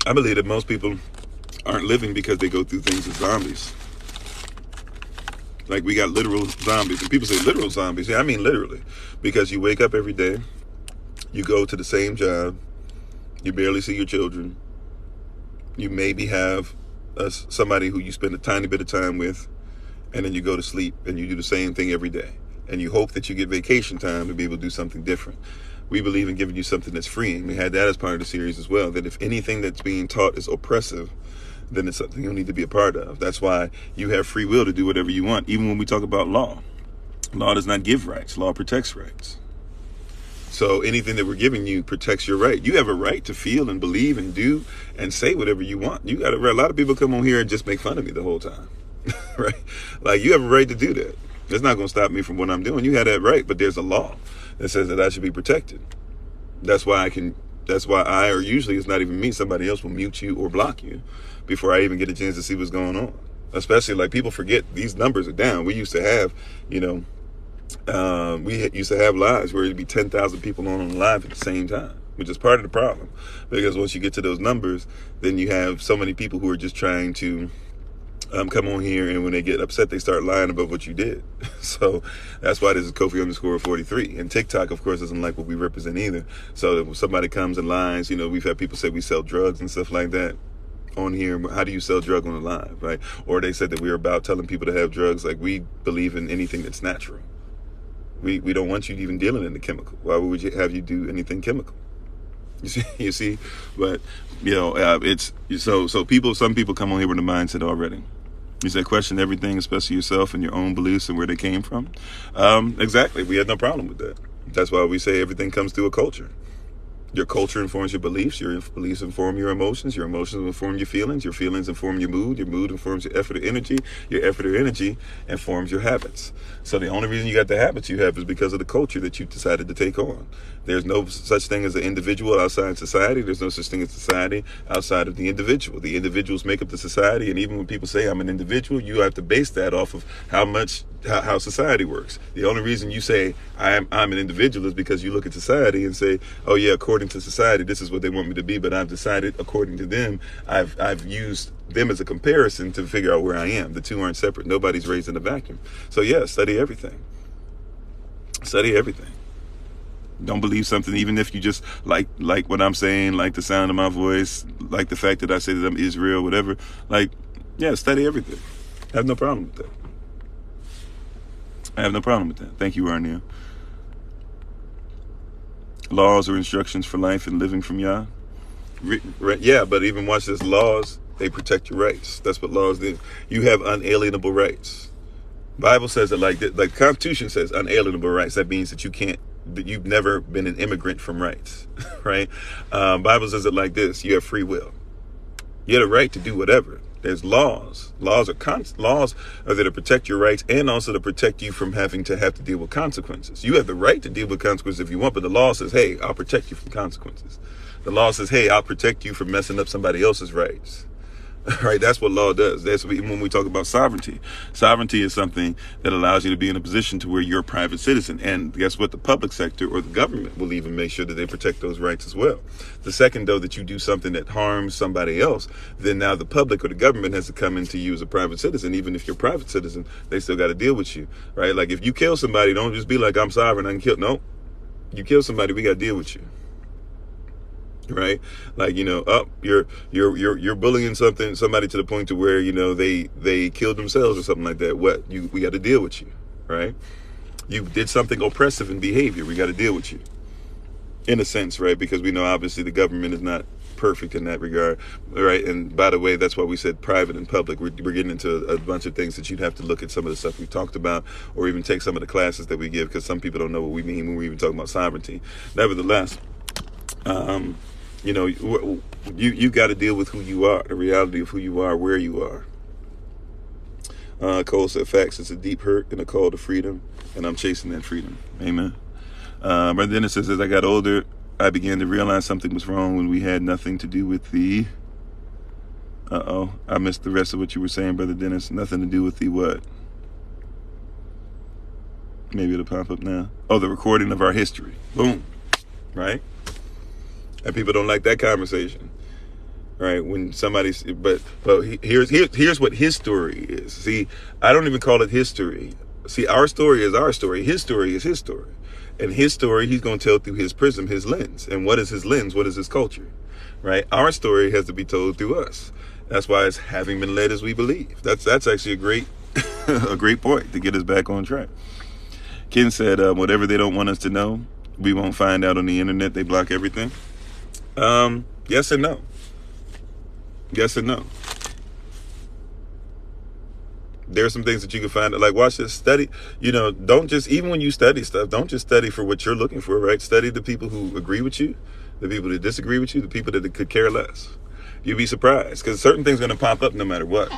I believe that most people aren't living because they go through things as zombies. Like, we got literal zombies. And people say literal zombies. Yeah, I mean literally. Because you wake up every day, you go to the same job, you barely see your children, you maybe have somebody who you spend a tiny bit of time with, and then you go to sleep and you do the same thing every day. And you hope that you get vacation time to be able to do something different. We believe in giving you something that's freeing. We had that as part of the series as well, that if anything that's being taught is oppressive, then it's something you'll need to be a part of. That's why you have free will to do whatever you want. Even when we talk about law, law does not give rights. Law protects rights. So anything that we're giving you protects your right. You have a right to feel and believe and do and say whatever you want. You got a right. A lot of people come on here and just make fun of me the whole time, right? Like, you have a right to do that. It's not going to stop me from what I'm doing. You have that right, but there's a law that says that I should be protected. That's why I, or usually it's not even me, somebody else will mute you or block you before I even get a chance to see what's going on. Especially, like, people forget these numbers are down. We used to have, we used to have lives where it'd be 10,000 people on live at the same time, which is part of the problem. Because once you get to those numbers, then you have so many people who are just trying to come on here, and when they get upset, they start lying about what you did. So that's why this is Kofi_43. And TikTok, of course, doesn't like what we represent either. So if somebody comes and lies, we've had people say we sell drugs and stuff like that on here. How do you sell drug on the live, right? Or they said that we're about telling people to have drugs. Like, we believe in anything that's natural. We don't want you even dealing in the chemical. Why would you have you do anything chemical? You see, but it's so people. Some people come on here with a mindset already. You said question everything, especially yourself and your own beliefs and where they came from. Exactly, we had no problem with that. That's why we say everything comes through a culture. Your culture informs your beliefs inform your emotions inform your feelings inform your mood informs your effort or energy informs your habits. So the only reason you got the habits you have is because of the culture that you decided to take on. There's no such thing as an individual outside society. There's no such thing as society outside of the individual. The individuals make up the society, and even when people say I'm an individual, you have to base that off of how society works. The only reason you say I'm an individual is because you look at society and say, oh yeah, according to society, this is what they want me to be, but I've decided according to them, I've used them as a comparison to figure out where I am. The two aren't separate. Nobody's raised in a vacuum. So yeah, study everything. Study everything. Don't believe something, even if you just like what I'm saying, like the sound of my voice, like the fact that I say that I'm Israel, whatever. Study everything. I have no problem with that. Thank you, Arnil. Laws or instructions for life and living from Yah. Yeah, but even watch this. Laws, they protect your rights. That's what laws do. You have unalienable rights. Bible says it like this. Like the Constitution says unalienable rights. That means that you've never been an immigrant from rights, right? Bible says it like this: you have free will. You have a right to do whatever. There's laws. Laws are there to protect your rights and also to protect you from having to deal with consequences. You have the right to deal with consequences if you want, but the law says, hey, I'll protect you from consequences. The law says, hey, I'll protect you from messing up somebody else's rights. Right, that's what law does. That's when we talk about sovereignty. Sovereignty is something that allows you to be in a position to where you're a private citizen. And guess what? The public sector or the government will even make sure that they protect those rights as well. The second, though, that you do something that harms somebody else, then now the public or the government has to come into you as a private citizen. Even if you're a private citizen, they still got to deal with you, right? Like if you kill somebody, don't just be like, I'm sovereign, I can kill. No, you kill somebody, we got to deal with you. Right, like you're bullying somebody to the point to where they killed themselves or something like that. We got to deal with you, right? You did something oppressive in behavior. We got to deal with you, in a sense, right? Because we know obviously the government is not perfect in that regard, right? And by the way, that's why we said private and public. We're getting into a bunch of things that you'd have to look at some of the stuff we talked about, or even take some of the classes that we give, because some people don't know what we mean when we're even talking about sovereignty. Nevertheless. You got to deal with who you are, the reality of who you are, where you are. Cole said, facts, it's a deep hurt and a call to freedom, and I'm chasing that freedom. Amen. Brother Dennis says, as I got older, I began to realize something was wrong when we had nothing to do with the... I missed the rest of what you were saying, Brother Dennis. Nothing to do with the what? Maybe it'll pop up now. Oh, the recording of our history. Boom. Right? And people don't like that conversation, right? When somebody's, but here's what his story is. See, I don't even call it history. See, our story is our story. His story is his story. And his story, he's going to tell through his prism, his lens. And what is his lens? What is his culture, right? Our story has to be told through us. That's why it's having been led as we believe. That's actually a great, a great point to get us back on track. Ken said, whatever they don't want us to know, we won't find out on the internet. They block everything. Yes and no. Yes and no. There are some things that you can find, like watch this, study, don't just, even when you study stuff, don't just study for what you're looking for, right? Study the people who agree with you, the people that disagree with you, the people that could care less. You'd be surprised, because certain things are going to pop up no matter what.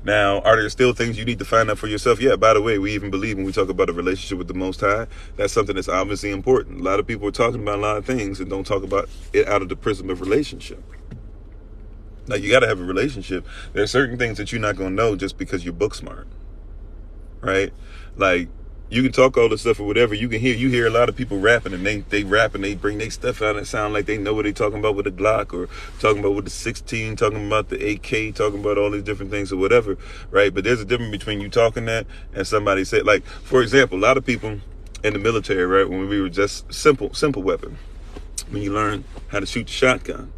Now, are there still things you need to find out for yourself? Yeah, by the way, we even believe when we talk about a relationship with the Most High, that's something that's obviously important. A lot of people are talking about a lot of things and don't talk about it out of the prism of relationship. Like, you got to have a relationship. There are certain things that you're not going to know just because you're book smart, right? Like, You can talk all this stuff or whatever. You hear a lot of people rapping, and they rap and they bring their stuff out and sound like they know what they talking about with the Glock, or talking about with the 16, talking about the AK, talking about all these different things or whatever, right? But there's a difference between you talking that and somebody say, like, for example, a lot of people in the military, right, when we were just simple weapon, when you learn how to shoot the shotgun,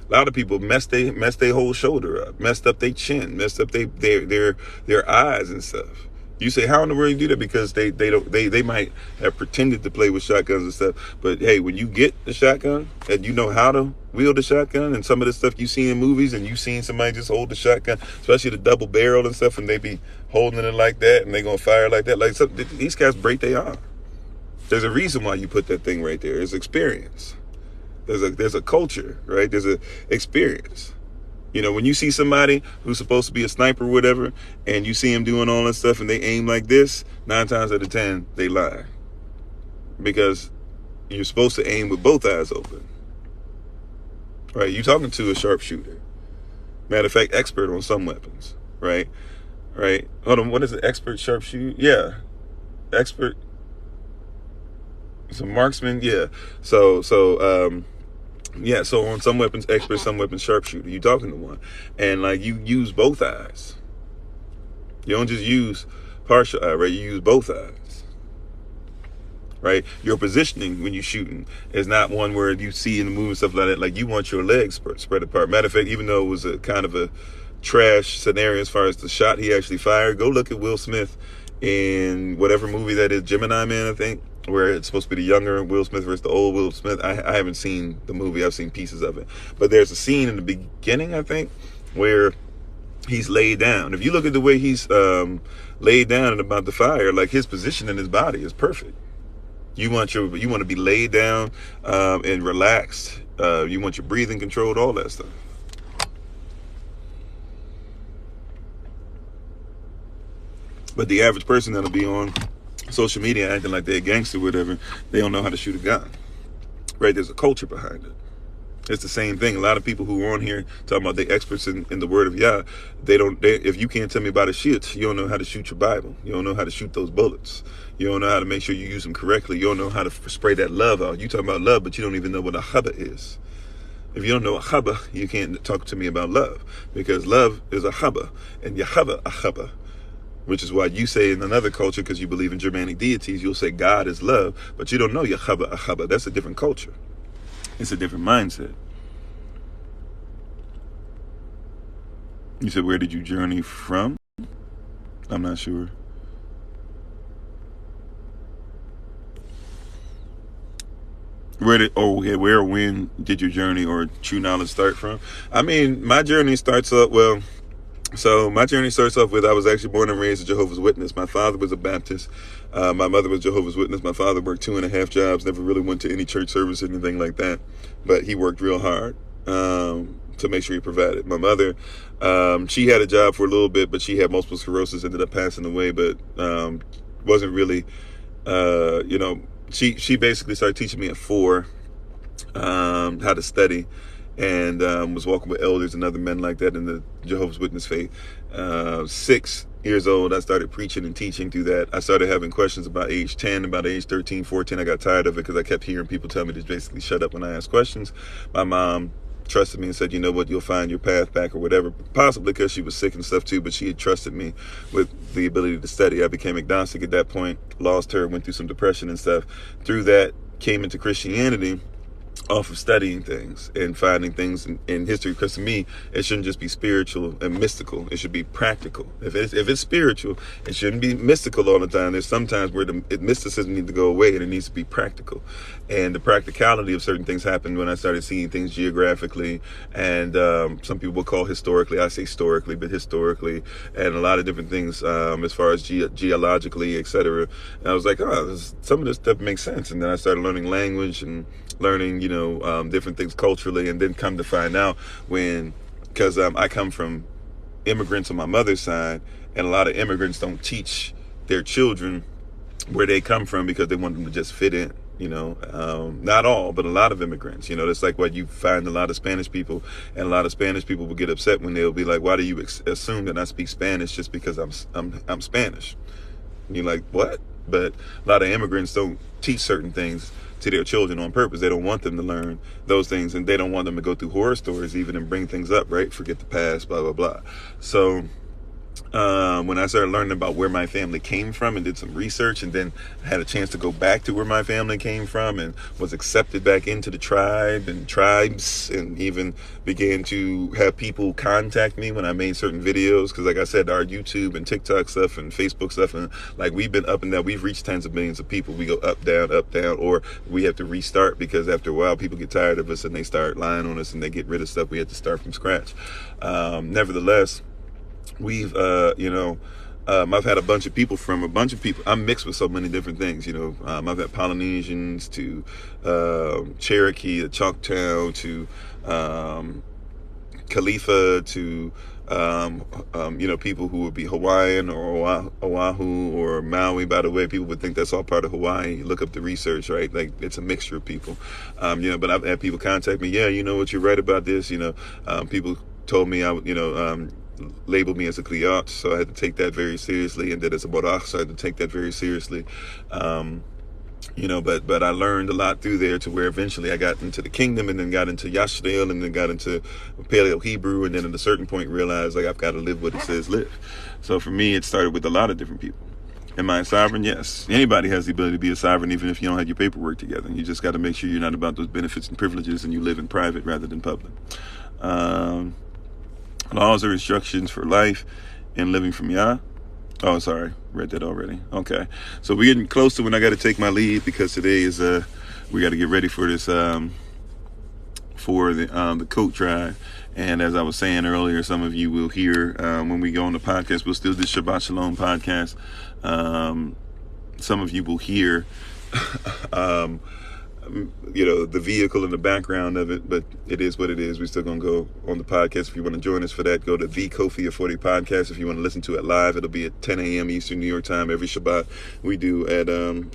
a lot of people messed their whole shoulder up, messed up their chin, messed up their eyes and stuff. You say, how in the world you do that? Because they might have pretended to play with shotguns and stuff. But hey, when you get the shotgun and you know how to wield the shotgun, and some of the stuff you see in movies, and you seen somebody just hold the shotgun, especially the double barrel and stuff, and they be holding it like that, and they gonna fire like that. Like these guys break their arm. There's a reason why you put that thing right there. It's experience. There's a culture, right? There's a experience. You know, when you see somebody who's supposed to be a sniper or whatever, and you see him doing all that stuff and they aim like this, 9 times out of 10, they lie. Because you're supposed to aim with both eyes open. Right? You're talking to a sharpshooter. Matter of fact, expert on some weapons. Right? Right? Hold on, what is it? Expert sharpshooter? Yeah. Expert. It's a marksman? Yeah. So on some weapons expert, some weapons sharpshooter. You talking to one, and like you use both eyes. You don't just use partial eye, right? You use both eyes, right? Your positioning when you're shooting is not one where you see in the movie and stuff like that. Like you want your legs spread apart. Matter of fact, even though it was a kind of a trash scenario as far as the shot he actually fired, go look at Will Smith in whatever movie that is, Gemini Man, I think, where it's supposed to be the younger Will Smith versus the old Will Smith. I haven't seen the movie. I've seen pieces of it. But there's a scene in the beginning, I think, where he's laid down. If you look at the way he's laid down and about to fire, like his position in his body is perfect. You want to be laid down and relaxed. You want your breathing controlled, all that stuff. But the average person that'll be on social media acting like they're a gangster or whatever, they don't know how to shoot a gun. Right? There's a culture behind it. It's the same thing. A lot of people who are on here talking about they're experts in the word of Yah, if you can't tell me about a shit, you don't know how to shoot your Bible. You don't know how to shoot those bullets. You don't know how to make sure you use them correctly. You don't know how to spray that love out. You talking about love, but you don't even know what a haba is. If you don't know a haba, you can't talk to me about love, because love is a haba, and Yahaba a haba. Which is why you say in another culture, because you believe in Germanic deities, you'll say God is love, but you don't know Yahaba Ahaba. That's a different culture. It's a different mindset. You said, where did you journey from? I'm not sure. Where or when did your journey or true knowledge start from? I mean, my journey starts up, so my journey starts off with, I was actually born and raised a Jehovah's Witness. My father was a Baptist. My mother was Jehovah's Witness. My father worked 2.5 jobs, never really went to any church service or anything like that. But he worked real hard to make sure he provided. My mother, she had a job for a little bit, but she had multiple sclerosis, ended up passing away, but wasn't really, she basically started teaching me at 4 how to study. And was walking with elders and other men like that in the Jehovah's Witness faith. 6 years old, I started preaching and teaching through that. I started having questions about age 10, about age 13, 14. I got tired of it because I kept hearing people tell me to basically shut up when I asked questions. My mom trusted me and said, you know what, you'll find your path back or whatever, possibly because she was sick and stuff too, but she had trusted me with the ability to study. I became agnostic at that point, lost her, went through some depression and stuff. Through that, came into Christianity off of studying things and finding things in history, because to me it shouldn't just be spiritual and mystical, it should be practical. If it's spiritual, it shouldn't be mystical all the time. There's sometimes where the mysticism needs to go away and it needs to be practical, and the practicality of certain things happened when I started seeing things geographically and some people will call historically, I say historically, but historically, and a lot of different things as far as geologically, etc. And I was like, some of this stuff makes sense. And then I started learning language and learning, different things culturally, and then come to find out because I come from immigrants on my mother's side, and a lot of immigrants don't teach their children where they come from because they want them to just fit in. Not all, but a lot of immigrants, that's like what you find a lot of Spanish people, and a lot of Spanish people will get upset when they'll be like, why do you assume that I speak Spanish just because I'm Spanish? And you're like, what? But a lot of immigrants don't teach certain things to their children on purpose. They don't want them to learn those things, and they don't want them to go through horror stories even and bring things up, right? Forget the past, blah, blah, blah. So when I started learning about where my family came from and did some research, and then had a chance to go back to where my family came from and was accepted back into the tribe and tribes, and even began to have people contact me when I made certain videos, because like I said, our YouTube and TikTok stuff and Facebook stuff, and like we've been up and down, we've reached tens of millions of people. We go up, down, or we have to restart, because after a while people get tired of us and they start lying on us and they get rid of stuff. We have to start from scratch. Nevertheless, we've I've had a bunch of people. I'm mixed with so many different things. I've had Polynesians to Cherokee to Choctaw to Khalifa to people who would be Hawaiian or Oahu or Maui. By the way, people would think that's all part of Hawaii. Look up the research, right? Like, it's a mixture of people. But I've had people contact me. Yeah, you know what, you're right about this. People told me labeled me as a kliat, so I had to take that very seriously, and then as a borach, so I had to take that very seriously. But I learned a lot through there, to where eventually I got into the kingdom, and then got into Yashrael, and then got into Paleo Hebrew, and then at a certain point realized, like, I've got to live what it says live. So for me, it started with a lot of different people. Am I a sovereign? Yes. Anybody has the ability to be a sovereign, even if you don't have your paperwork together. You just got to make sure you're not about those benefits and privileges, and you live in private rather than public. Laws or instructions for life and living from Yah. Oh, sorry, read that already. Okay, so we're getting close to when I got to take my leave, because today is we got to get ready for this for the coat drive. And as I was saying earlier, some of you will hear when we go on the podcast, we'll still do Shabbat Shalom podcast. Some of you will hear the vehicle in the background of it, but it is what it is. We're still going to go on the podcast. If you want to join us for that, go to the Kofi Ofori podcast. If you want to listen to it live, it'll be at 10 a.m. Eastern New York time. Every Shabbat we do at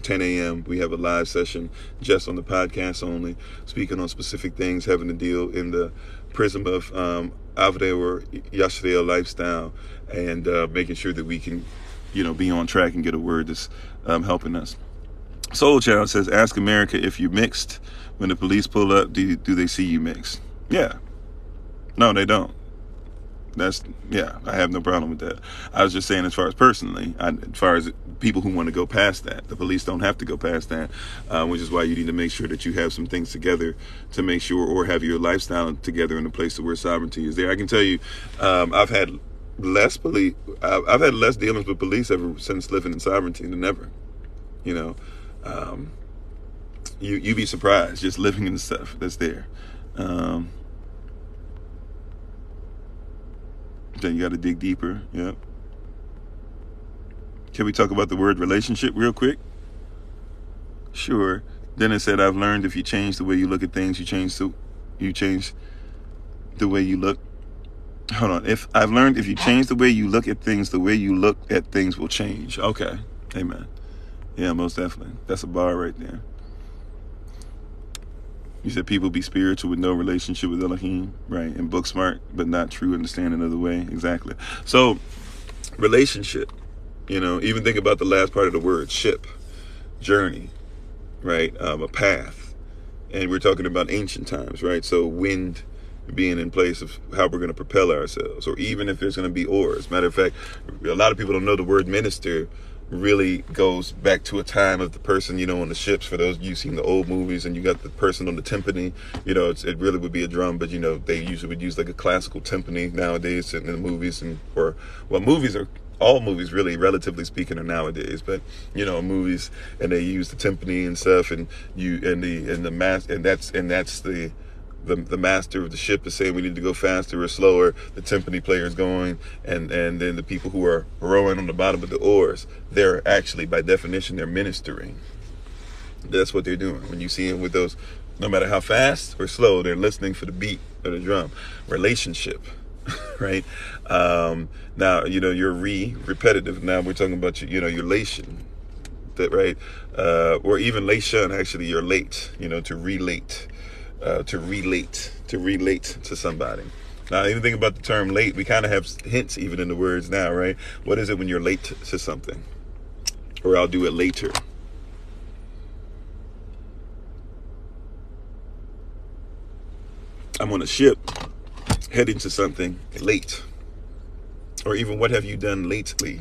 10 a.m. We have a live session just on the podcast only, speaking on specific things having to deal in the prism of Avdei or Yashrael lifestyle, and making sure that we can, be on track and get a word that's helping us. Soul Child says, ask America if you're mixed. When the police pull up, do they see you mixed? Yeah. No, they don't. I have no problem with that. I was just saying, as far as personally, as far as people who want to go past that, the police don't have to go past that, which is why you need to make sure that you have some things together to make sure, or have your lifestyle together in a place where sovereignty is there. I can tell you, I've had less dealings with police ever since living in sovereignty than ever. You'd be surprised just living in the stuff that's there. Then you got to dig deeper. Yep. Can we talk about the word relationship real quick? Sure. Then it said, I've learned if you change the way you look at things, you change the way you look. Hold on. I've learned if you change the way you look at things, the way you look at things will change. Okay. Amen. Yeah, most definitely. That's a bar right there. You said people be spiritual with no relationship with Elohim, right? And book smart, but not true understanding of the way. Exactly. So, relationship, even think about the last part of the word, ship, journey, right? A path. And we're talking about ancient times, right? So wind being in place of how we're going to propel ourselves, or even if there's going to be oars. Matter of fact, a lot of people don't know the word minister really goes back to a time of the person, on the ships. For those you've seen the old movies, and you got the person on the timpani, it really would be a drum, but they usually would use like a classical timpani nowadays in the movies, all movies really, relatively speaking, are nowadays, but movies, and they use the timpani and stuff, and that's the master of the ship is saying we need to go faster or slower. The timpani player is going, and then the people who are rowing on the bottom of the oars, they're actually, by definition, they're ministering. That's what they're doing. When you see them with those, no matter how fast or slow, they're listening for the beat of the drum. Relationship, right? Now, you're repetitive. Now we're talking about your lation, that, right? Or even lation, actually, you're late, to relate. To relate to somebody. Now, even think about the term late. We kind of have hints even in the words now, right? What is it when you're late to something? or I'll do it later. I'm on a ship heading to something late. Or even what have you done lately?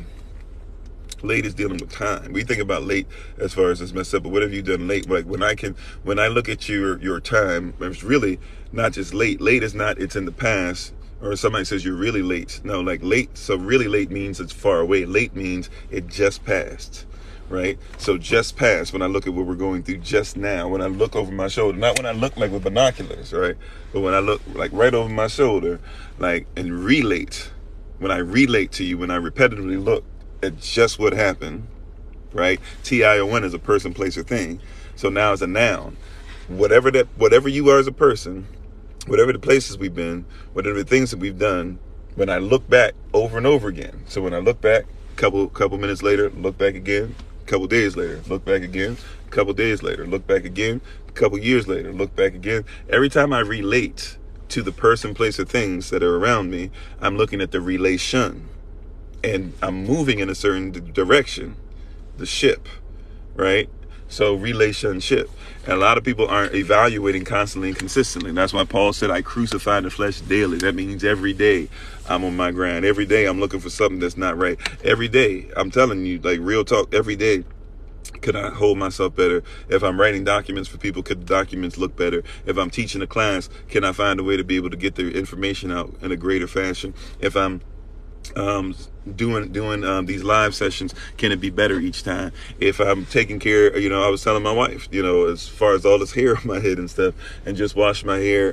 Late is dealing with time. We think about late as far as it's messed up, but what have you done late? Like when I look at your time, it's really not just late. Late is not, it's in the past, or somebody says you're really late. No, like late, so really late means it's far away. Late means it just passed, right? So just passed, when I look at what we're going through just now, when I look over my shoulder, not when I look like with binoculars, right? But when I look like right over my shoulder, like, and relate, when I relate to you, when I repetitively look at just what happened, right? TION is a person, place, or thing. So now it's a noun. Whatever you are as a person, whatever the places we've been, whatever the things that we've done, when I look back over and over again. So when I look back, couple minutes later, look back again, couple days later, look back again, couple days later, look back again, couple years later, look back again. Every time I relate to the person, place, or things that are around me, I'm looking at the relation. And I'm moving in a certain direction, the ship, right? So relationship. And a lot of people aren't evaluating constantly and consistently. That's why Paul said, I crucify the flesh daily. That means every day I'm on my grind. Every day I'm looking for something that's not right. Every day, I'm telling you, like real talk, every day, could I hold myself better? If I'm writing documents for people, could the documents look better? If I'm teaching a class, can I find a way to be able to get the information out in a greater fashion? If I'm doing these live sessions, can it be better each time? If I'm taking care, I was telling my wife, as far as all this hair on my head and stuff, and just washed my hair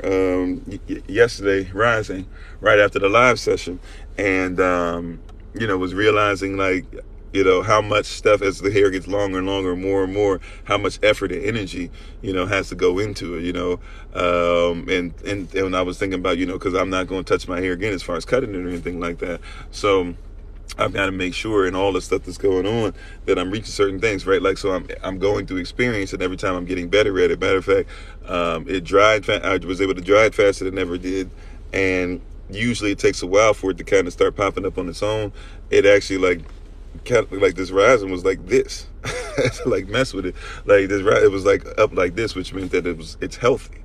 yesterday, rising right after the live session, and was realizing like, how much stuff as the hair gets longer and longer, more and more, how much effort and energy, has to go into it, and I was thinking about, because I'm not going to touch my hair again as far as cutting it or anything like that. So I've got to make sure in all the stuff that's going on that I'm reaching certain things, right? Like, so I'm going through experience, and every time I'm getting better at it. Matter of fact, it dried. I was able to dry it faster than I ever did, and usually it takes a while for it to kind of start popping up on its own. It actually like this rising was like this. To like mess with it, like this, it was like up like this, which meant that it's healthy,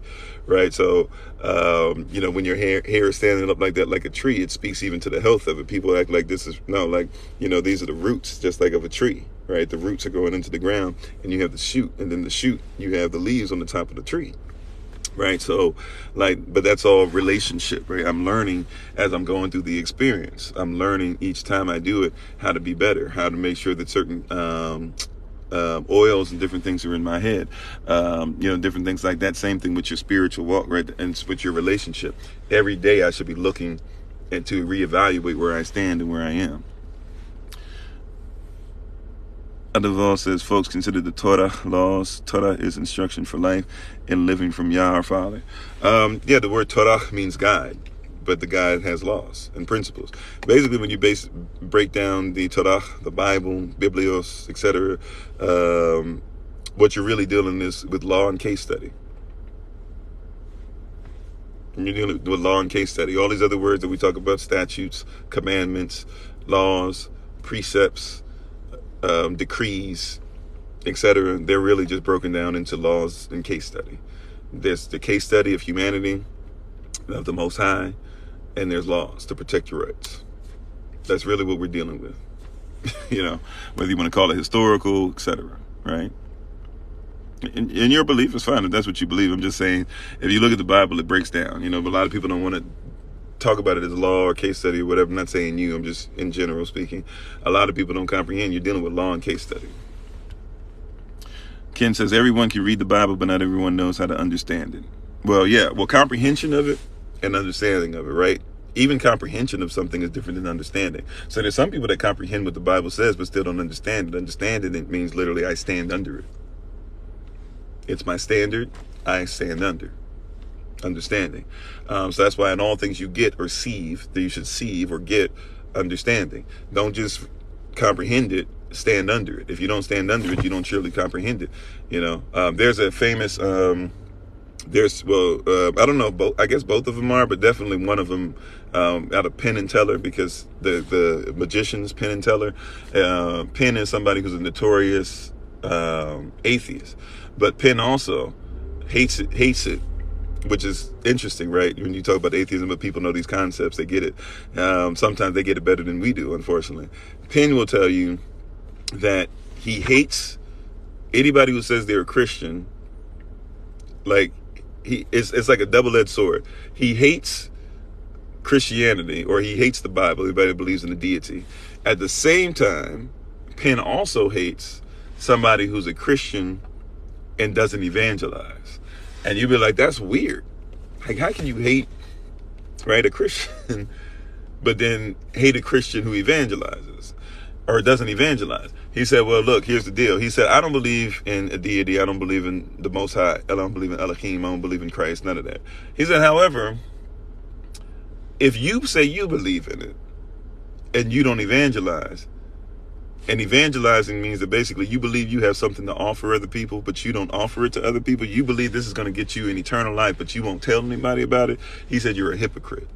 right? So when your hair is standing up like that, like a tree, it speaks even to the health of it. People act like this is these are the roots, just like of a tree, right? The roots are going into the ground, and you have the shoot, and then the shoot, you have the leaves on the top of the tree. Right. So but that's all relationship, right? I'm learning as I'm going through the experience. I'm learning each time I do it, how to be better, how to make sure that certain oils and different things are in my head, different things like that. Same thing with your spiritual walk, right? And with your relationship. Every day I should be looking and to reevaluate where I stand and where I am. Adaval says, folks consider the Torah laws. Torah is instruction for life and living from Yah, our Father. The word Torah means guide, but the guide has laws and principles. Basically, when you break down the Torah, the Bible, Biblios, etc., what you're really dealing is with law and case study. And you're dealing with law and case study. All these other words that we talk about, statutes, commandments, laws, precepts, decrees, etc., they're really just broken down into laws and case study. There's the case study of humanity, of the Most High, and there's laws to protect your rights. That's really what we're dealing with. Whether you want to call it historical, etc., right? And your belief is fine if that's what you believe. I'm just saying, if you look at the Bible, it breaks down, but a lot of people don't want to talk about it as law or case study or whatever. I'm not saying you, I'm just in general speaking. A lot of people don't comprehend. You're dealing with law and case study. Ken says, everyone can read the Bible, but not everyone knows how to understand it. Well, comprehension of it and understanding of it, right? Even comprehension of something is different than understanding. So there's some people that comprehend what the Bible says, but still don't understand it. Understanding it means literally, I stand under it. It's my standard. I stand under understanding. So that's why in all things you get or sieve, that you should sieve or get understanding. Don't just comprehend it, stand under it. If you don't stand under it, you don't surely comprehend it. There's a famous There's, well, I don't know, both, I guess both of them are, but definitely one of them out of Penn and Teller, because the magicians, Penn and Teller. Penn is somebody who's a notorious atheist, but Penn also hates it, which is interesting, right? When you talk about atheism, but people know these concepts, they get it. Sometimes they get it better than we do, unfortunately. Penn will tell you that he hates anybody who says they're a Christian. Like, it's like a double-edged sword. He hates Christianity, or he hates the Bible, everybody that believes in the deity. At the same time, Penn also hates somebody who's a Christian and doesn't evangelize. And you'd be like, that's weird. Like, how can you hate, right, a Christian, but then hate a Christian who evangelizes or doesn't evangelize? He said, well, look, here's the deal. He said, I don't believe in a deity. I don't believe in the Most High. I don't believe in Elohim. I don't believe in Christ. None of that. He said, however, if you say you believe in it and you don't evangelize, and evangelizing means that basically you believe you have something to offer other people, but you don't offer it to other people. You believe this is going to get you an eternal life, but you won't tell anybody about it. He said, you're a hypocrite.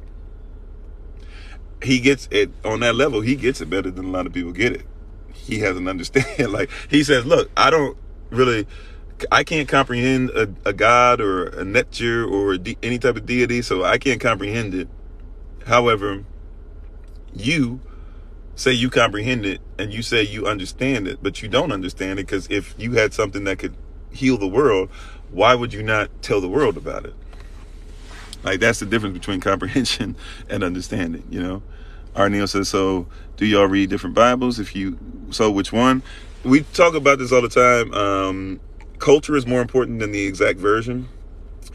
He gets it on that level. He gets it better than a lot of people get it. He has an understanding. Like, he says, look, I can't comprehend a God or a Netjer or any type of deity, so I can't comprehend it. However, you say you comprehend it, and you say you understand it, but you don't understand it, because if you had something that could heal the world, why would you not tell the world about it? Like, that's the difference between comprehension and understanding, you know? Arneel says, so do y'all read different Bibles? So which one? We talk about this all the time. Culture is more important than the exact version.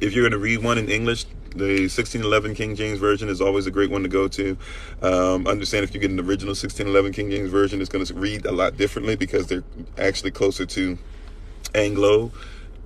If you're going to read one in English, the 1611 King James Version is always a great one to go to. Understand, if you get an original 1611 King James Version, it's going to read a lot differently, because they're actually closer to Anglo.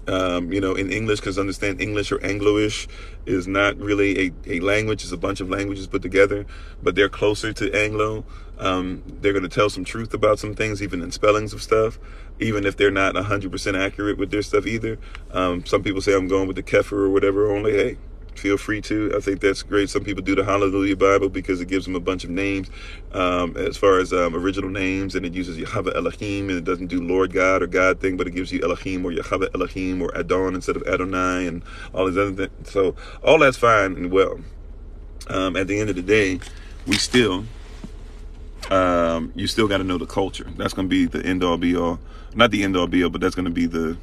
In English, because understand, English or Anglo-ish is not really a language. It's a bunch of languages put together, but they're closer to Anglo. They're going to tell some truth about some things, even in spellings of stuff, even if they're not 100% accurate with their stuff either. Some people say I'm going with the Kefir or whatever only. Hey, feel free to. I think that's great. Some people do the Hallelujah Bible because it gives them a bunch of names, as far as original names, and it uses Yahweh Elohim, and it doesn't do Lord God or God thing, but it gives you Elohim or Yahweh Elohim or Adon instead of Adonai, and all these other things. So all that's fine and well. At the end of the day, we still, you still got to know the culture. That's going to be the end all be all. Not the end all be all, but that's going to be the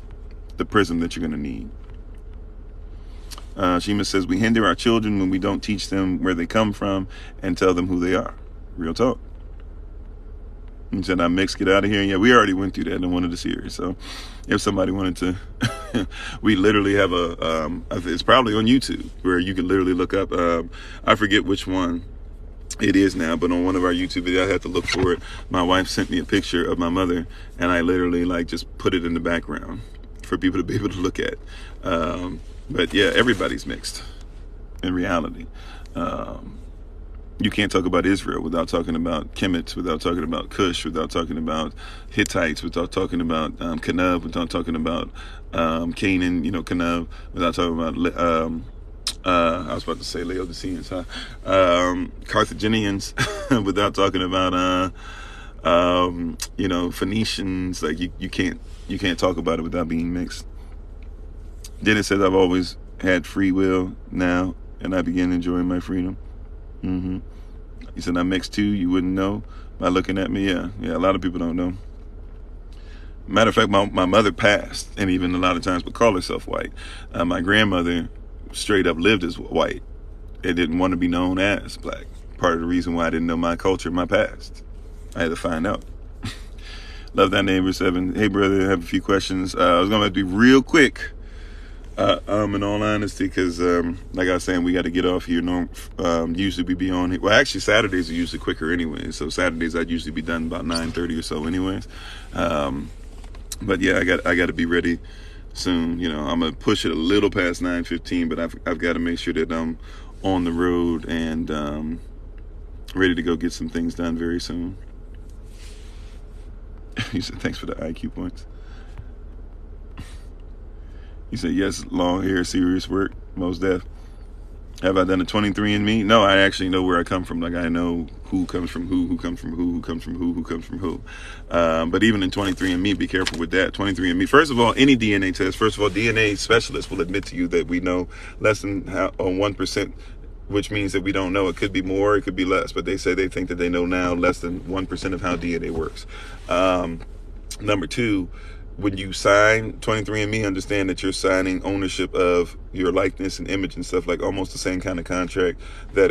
prism that you're going to need. Shima says, we hinder our children when we don't teach them where they come from and tell them who they are. Real talk. He said, I'm mixed, get out of here. And yeah, we already went through that in one of the series. So if somebody wanted to, we literally have it's probably on YouTube, where you can literally look up, I forget which one it is now, but on one of our YouTube videos, I had to look for it. My wife sent me a picture of my mother, and I literally just put it in the background for people to be able to look at. But yeah, everybody's mixed in reality. You can't talk about Israel without talking about Kemet, without talking about Cush, without talking about Hittites, without talking about Canav, without talking about Canaan, Canav, without talking about, I was about to say Laodiceans, Carthaginians, without talking about, Phoenicians. Like, you can't talk about it without being mixed. Dennis says, I've always had free will now, and I begin enjoying my freedom. He said, I'm mixed too. You wouldn't know by looking at me. Yeah, a lot of people don't know. Matter of fact, my mother passed, and even a lot of times would call herself white. My grandmother straight up lived as white and didn't want to be known as black. Part of the reason why I didn't know my culture, my past. I had to find out. Love that neighbor 7. Hey, brother, I have a few questions. I was going to be real quick. In all honesty, because like I was saying, we got to get off here. Usually we be on here. Well, actually, Saturdays are usually quicker anyway. So Saturdays I'd usually be done about 9:30 or so, anyways. But yeah, I got to be ready soon. I'm gonna push it a little past 9:15, but I've got to make sure that I'm on the road and ready to go get some things done very soon. He said, "Thanks for the IQ points." You said yes, long hair, serious work, most def. Have I done a 23andMe? No, I actually know where I come from. Like I know who comes from who comes from who comes from who comes from who. But even in 23andMe, be careful with that. 23andMe, first of all, any DNA test, first of all, DNA specialists will admit to you that we know less than 1%, which means that we don't know. It could be more, it could be less, but they say they think that they know now less than 1% of how DNA works. Number two, when you sign 23andMe, understand that you're signing ownership of your likeness and image and stuff, like almost the same kind of contract that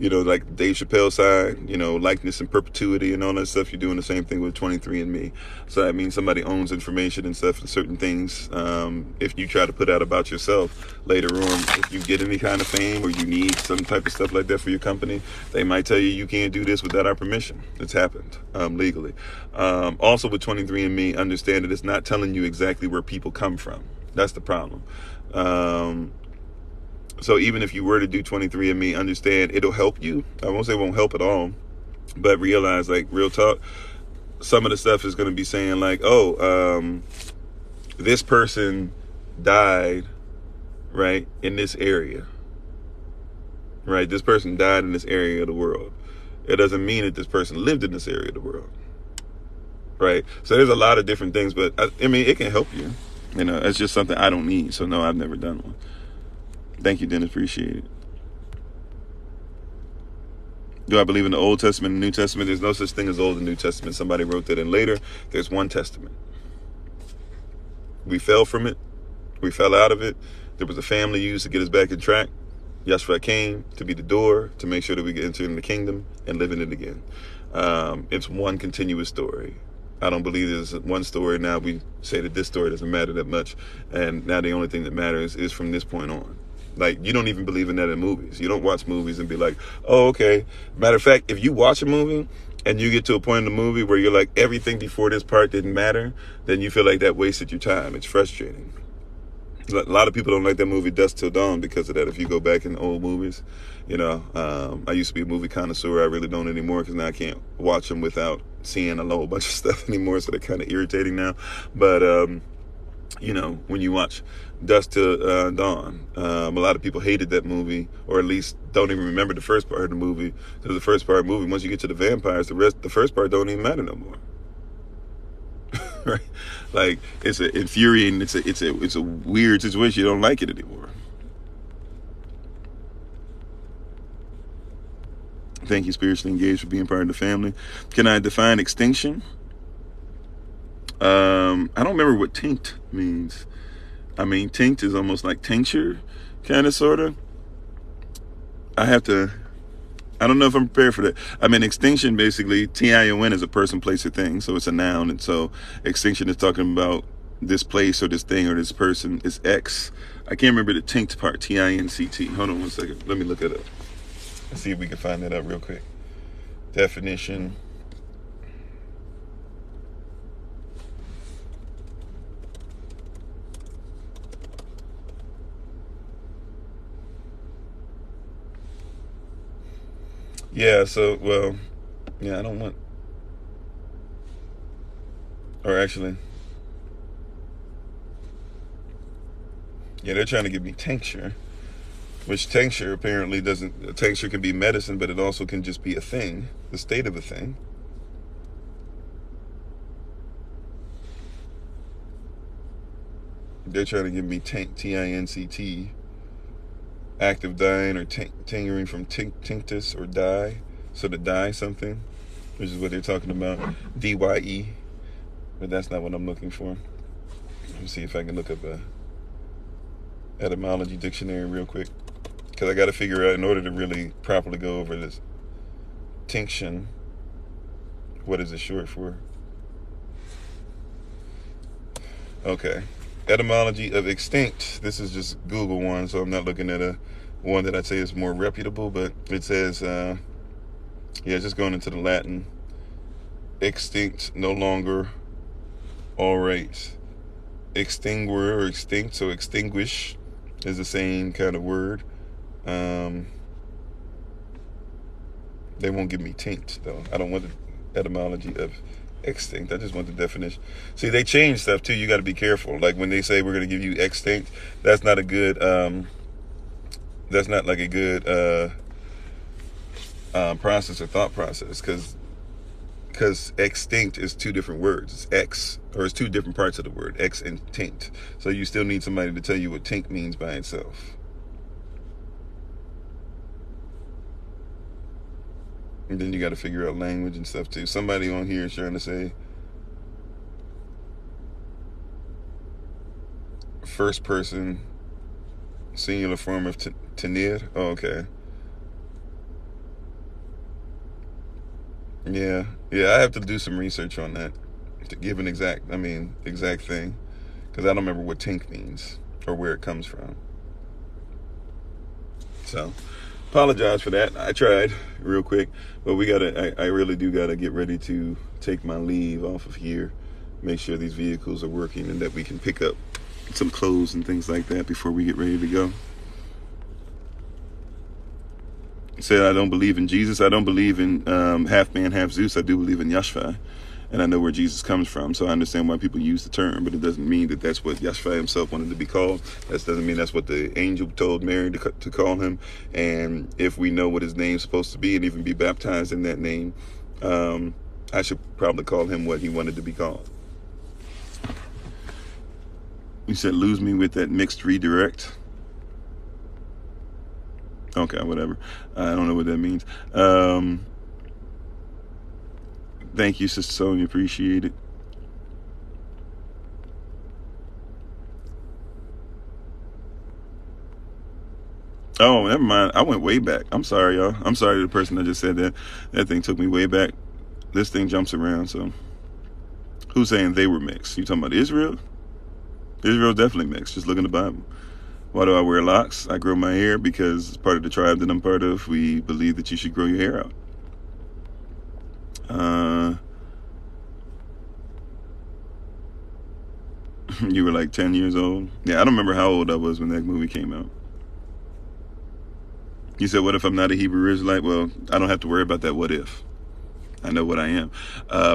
like Dave Chappelle signed, likeness and perpetuity and all that stuff. You're doing the same thing with 23andMe. So that means somebody owns information and stuff and certain things. If you try to put out about yourself later on, if you get any kind of fame or you need some type of stuff like that for your company, they might tell you can't do this without our permission. It's happened legally. Also with 23andMe, understand that it's not telling you exactly where people come from. That's the problem. So even if you were to do 23andMe, understand it'll help you. I won't say it won't help at all, but realize, like, real talk, some of the stuff is going to be saying like, this person died, right, in this area, right? This person died in this area of the world. It doesn't mean that this person lived in this area of the world, right? So there's a lot of different things, but I mean, it can help you. It's just something I don't need. So no, I've never done one. Thank you, Dennis. Appreciate it. Do I believe in the Old Testament and New Testament? There's no such thing as Old and New Testament. Somebody wrote that in later. There's one testament. We fell from it. We fell out of it. There was a family used to get us back in track. Yeshua came to be the door to make sure that we get into the kingdom and live in it again. It's one continuous story. I don't believe there's one story. Now we say that this story doesn't matter that much. And now the only thing that matters is from this point on. Like, you don't even believe in that in movies. You don't watch movies and be like, oh, okay. Matter of fact, if you watch a movie and you get to a point in the movie where you're like, everything before this part didn't matter, then you feel like that wasted your time. It's frustrating. A lot of people don't like that movie Dusk Till Dawn because of that. If you go back in old movies, I used to be a movie connoisseur. I really don't anymore because now I can't watch them without seeing a whole bunch of stuff anymore. So they're kind of irritating now. But, when you watch Dusk Till Dawn, a lot of people hated that movie, or at least don't even remember the first part of the movie. Because the first part of the movie, once you get to the vampires, the first part don't even matter no more. Right? Like, it's infuriating. It's a weird situation. You don't like it anymore. Thank you, spiritually engaged, for being part of the family. Can I define extinction? I don't remember what tinct means. I mean, tinct is almost like tincture, kind of, sort of. I don't know if I'm prepared for that. I mean, extinction, basically, T-I-O-N is a person, place, or thing. So it's a noun. And so extinction is talking about this place or this thing or this person is X. I can't remember the tinct part, T-I-N-C-T. Hold on one second. Let me look it up. Let's see if we can find that out real quick. Definition. Yeah, so, I don't want, or actually, they're trying to give me tincture, which tincture apparently doesn't, tincture can be medicine, but it also can just be a thing, the state of a thing. They're trying to give me T-I-N-C-T. Active dying or tingering from tinctus or dye. So to dye something, which is what they're talking about. D-Y-E. But that's not what I'm looking for. Let me see if I can look up a etymology dictionary real quick. Because I got to figure out, in order to really properly go over this tinction, what is it short for? Okay. Etymology of extinct. This is just Google one, so I'm not looking at one that I'd say is more reputable, but it says, just going into the Latin, extinct, no longer, all race. Extinguer or extinct, so extinguish is the same kind of word. They won't give me tinct, though. I don't want the etymology of Extinct. I just want the definition. See, they change stuff too. You got to be careful. Like when they say we're going to give you extinct, that's not a good. That's not like a good process or thought process, because extinct is two different words. It's X, or it's two different parts of the word, X and tinct. So you still need somebody to tell you what tinct means by itself. And then you got to figure out language and stuff too. Somebody on here is trying to say first person singular form of tenir. Oh, okay. Yeah, I have to do some research on that to give an exact thing, because I don't remember what tink means or where it comes from. So, apologize for that. I tried real quick, but I really do gotta get ready to take my leave off of here, make sure these vehicles are working and that we can pick up some clothes and things like that before we get ready to go. Said I don't believe in Jesus. I don't believe in half man, half Zeus. I do believe in Yahshua, and I know where Jesus comes from. So I understand why people use the term, but it doesn't mean that that's what Yahshua himself wanted to be called. That doesn't mean that's what the angel told Mary to call him. And if we know what his name's supposed to be and even be baptized in that name, I should probably call him what he wanted to be called. You said lose me with that mixed redirect. Okay, whatever. I don't know what that means. Thank you, Sister Sonia. Appreciate it. Oh, never mind. I went way back. I'm sorry, y'all. I'm sorry to the person that just said that. That thing took me way back. This thing jumps around, so. Who's saying they were mixed? You talking about Israel? Israel's definitely mixed. Just look in the Bible. Why do I wear locks? I grow my hair because it's part of the tribe that I'm part of. We believe that you should grow your hair out. You were like 10 years old? Yeah, I don't remember how old I was when that movie came out. You said, what if I'm not a Hebrew Israelite? Well, I don't have to worry about that what if. I know what I am.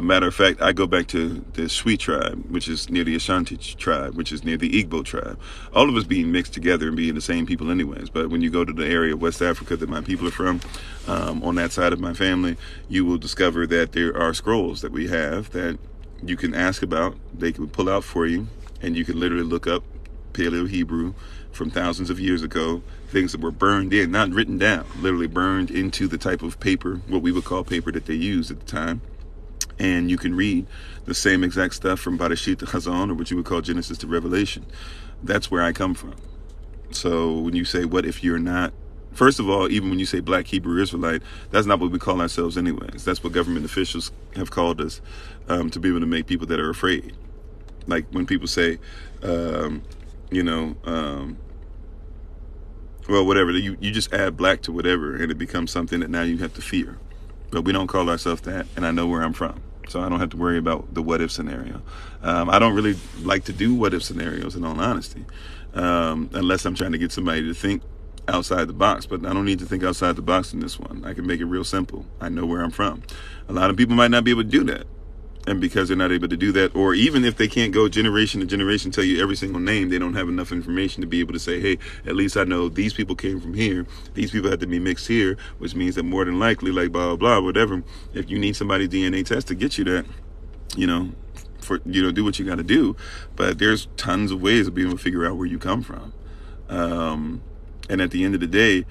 Matter of fact, I go back to the Shui tribe, which is near the Ashanti tribe, which is near the Igbo tribe. All of us being mixed together and being the same people anyways. But when you go to the area of West Africa that my people are from, on that side of my family, you will discover that there are scrolls that we have that you can ask about. They can pull out for you, and you can literally look up Paleo Hebrew from thousands of years ago, things that were burned in, not written down, literally burned into the type of paper, what we would call paper that they used at the time. And you can read the same exact stuff from Barashit to Chazon, or what you would call Genesis to Revelation. That's where I come from. So when you say, what if you're not, first of all, even when you say Black Hebrew Israelite, that's not what we call ourselves anyways. That's what government officials have called us, to be able to make people that are afraid. Like when people say, well, whatever, you just add black to whatever, and it becomes something that now you have to fear. But we don't call ourselves that, and I know where I'm from, so I don't have to worry about the what if scenario. I don't really like to do what if scenarios, in all honesty, unless I'm trying to get somebody to think outside the box. But I don't need to think outside the box in this one. I can make it real simple. I know where I'm from. A lot of people might not be able to do that. And because they're not able to do that, or even if they can't go generation to generation, tell you every single name, they don't have enough information to be able to say, hey, at least I know these people came from here. These people had to be mixed here, which means that more than likely, like blah, blah, blah, whatever, if you need somebody's DNA test to get you that, do what you got to do. But there's tons of ways of being able to figure out where you come from. And at the end of the day,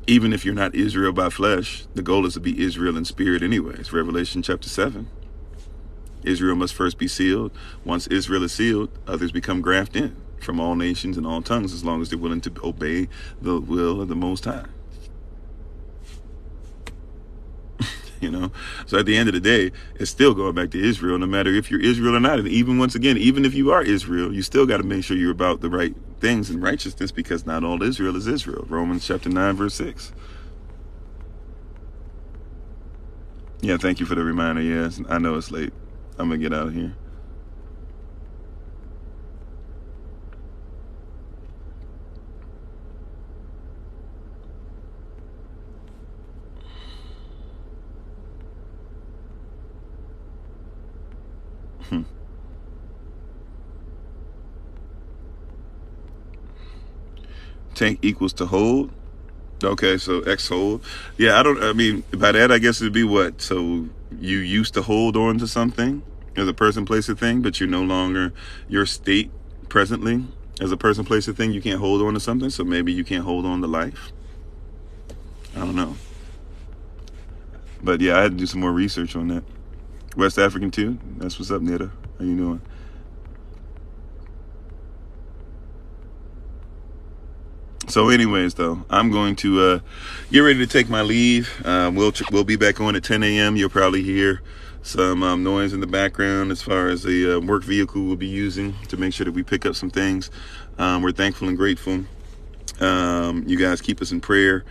even if you're not Israel by flesh, the goal is to be Israel in spirit anyways. Revelation chapter 7. Israel must first be sealed. Once Israel is sealed, others become grafted in from all nations and all tongues, as long as they're willing to obey the will of the Most High. So at the end of the day, it's still going back to Israel, no matter if you're Israel or not. And even once again, even if you are Israel, you still got to make sure you're about the right things and righteousness, because not all Israel is Israel. Romans chapter 9, verse 6. Yeah, thank you for the reminder. Yes, I know it's late. I'm going to get out of here. Take equals to hold. Okay, so X hold. Yeah, I mean, by that, I guess it'd be what? So you used to hold on to something as a person, place, or thing, but you're no longer your state presently as a person, place, or thing. You can't hold on to something, so maybe you can't hold on to life. I don't know. But yeah, I had to do some more research on that. West African too. That's what's up, Nita. How you doing? So anyways, though, I'm going to get ready to take my leave. We'll be back on at 10 a.m. You'll probably hear some noise in the background as far as the work vehicle we'll be using to make sure that we pick up some things. We're thankful and grateful. You guys keep us in prayer.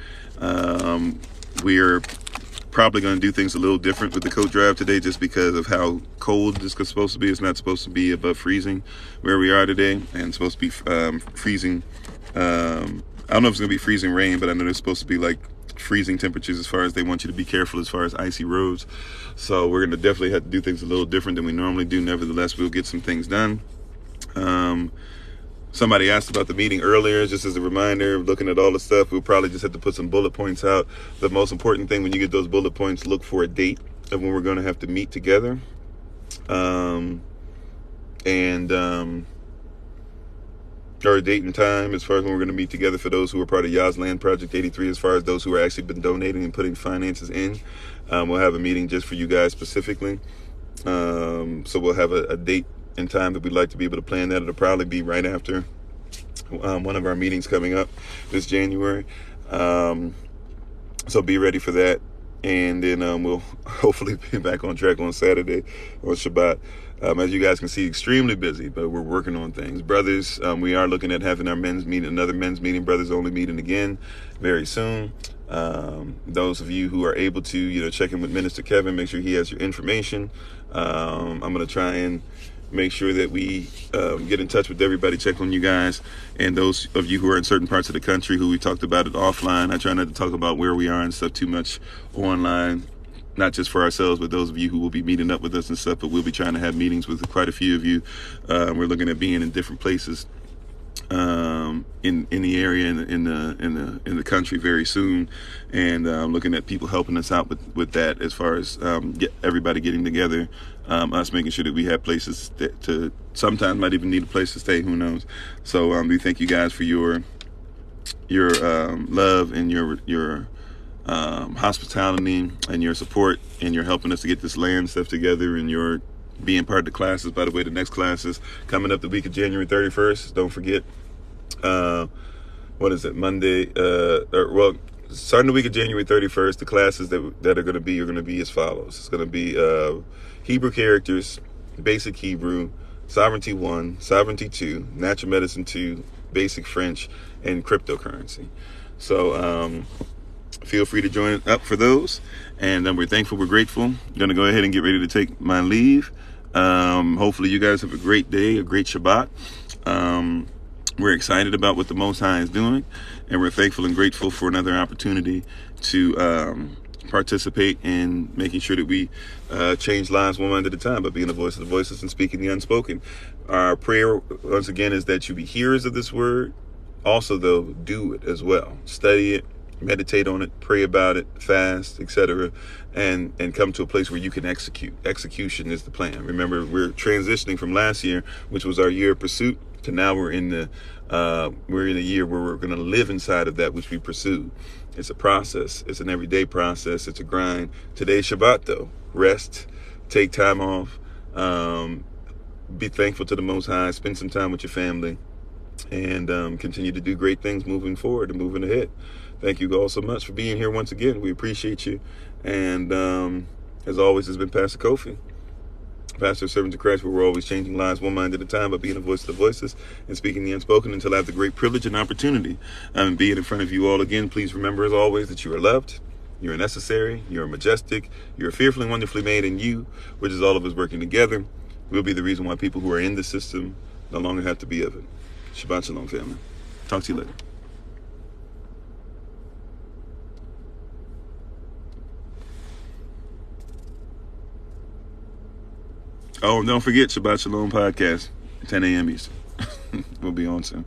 We're probably going to do things a little different with the coat drive today just because of how cold this is supposed to be. It's not supposed to be above freezing where we are today, and it's supposed to be freezing. I don't know if it's going to be freezing rain, but I know there's supposed to be like freezing temperatures as far as they want you to be careful as far as icy roads. So we're going to definitely have to do things a little different than we normally do. Nevertheless, we'll get some things done. Somebody asked about the meeting earlier, just as a reminder, looking at all the stuff, we'll probably just have to put some bullet points out. The most important thing when you get those bullet points, look for a date of when we're going to have to meet together. Or a date and time as far as when we're going to meet together for those who are part of Yah's Land Project 83, as far as those who are actually been donating and putting finances in. We'll have a meeting just for you guys specifically. So we'll have a date and time that we'd like to be able to plan that. It'll probably be right after one of our meetings coming up this January. So be ready for that. And then we'll hopefully be back on track on Saturday or Shabbat. As you guys can see, extremely busy, but we're working on things. Brothers, we are looking at having our men's meeting, another men's meeting, brothers only meeting again very soon. Those of you who are able to, check in with Minister Kevin, make sure he has your information. I'm going to try and make sure that we get in touch with everybody, check on you guys, and those of you who are in certain parts of the country who we talked about it offline. I try not to talk about where we are and stuff too much online, not just for ourselves, but those of you who will be meeting up with us and stuff. But we'll be trying to have meetings with quite a few of you. We're looking at being in different places in the area, in the country very soon, and looking at people helping us out with that as far as everybody getting together, us making sure that we have places to sometimes might even need a place to stay, who knows. So we thank you guys for your love and your hospitality and your support, and your helping us to get this land stuff together, and your being part of the classes. By the way, the next class is coming up the week of January 31st. Don't forget. What is it? Monday. Starting the week of January 31st, the classes that are going to be as follows. It's going to be Hebrew characters, basic Hebrew, sovereignty 1, sovereignty 2, natural medicine 2, basic French, and cryptocurrency. So feel free to join up for those. And we're thankful, we're grateful. I'm going to go ahead and get ready to take my leave. Hopefully you guys have a great day, a great Shabbat. We're excited about what the Most High is doing, and we're thankful and grateful for another opportunity to participate in making sure that we change lives one mind at a time, by being the voice of the voiceless and speaking the unspoken. Our prayer, once again, is that you be hearers of this word. Also, though, do it as well. Study it, meditate on it, pray about it, fast, etc., and come to a place where you can execute. Execution is the plan. Remember, we're transitioning from last year, which was our year of pursuit, to now we're in a year where we're going to live inside of that which we pursued. It's a process. It's an everyday process. It's a grind. Today's Shabbat, though. Rest, take time off, be thankful to the Most High, spend some time with your family, and continue to do great things moving forward and moving ahead. Thank you all so much for being here once again. We appreciate you. And as always, has been Pastor Kofi, pastor, servant of Christ, where we're always changing lives one mind at a time, by being a voice of the voiceless and speaking the unspoken, until I have the great privilege and opportunity being in front of you all again. Please remember, as always, that you are loved, you are necessary, you are majestic, you are fearfully and wonderfully made, and you, which is all of us working together, will be the reason why people who are in the system no longer have to be of it. Shabbat shalom, family. Talk to you later. Oh, don't forget Shabbat Shalom podcast, 10 a.m. Eastern. We'll be on soon.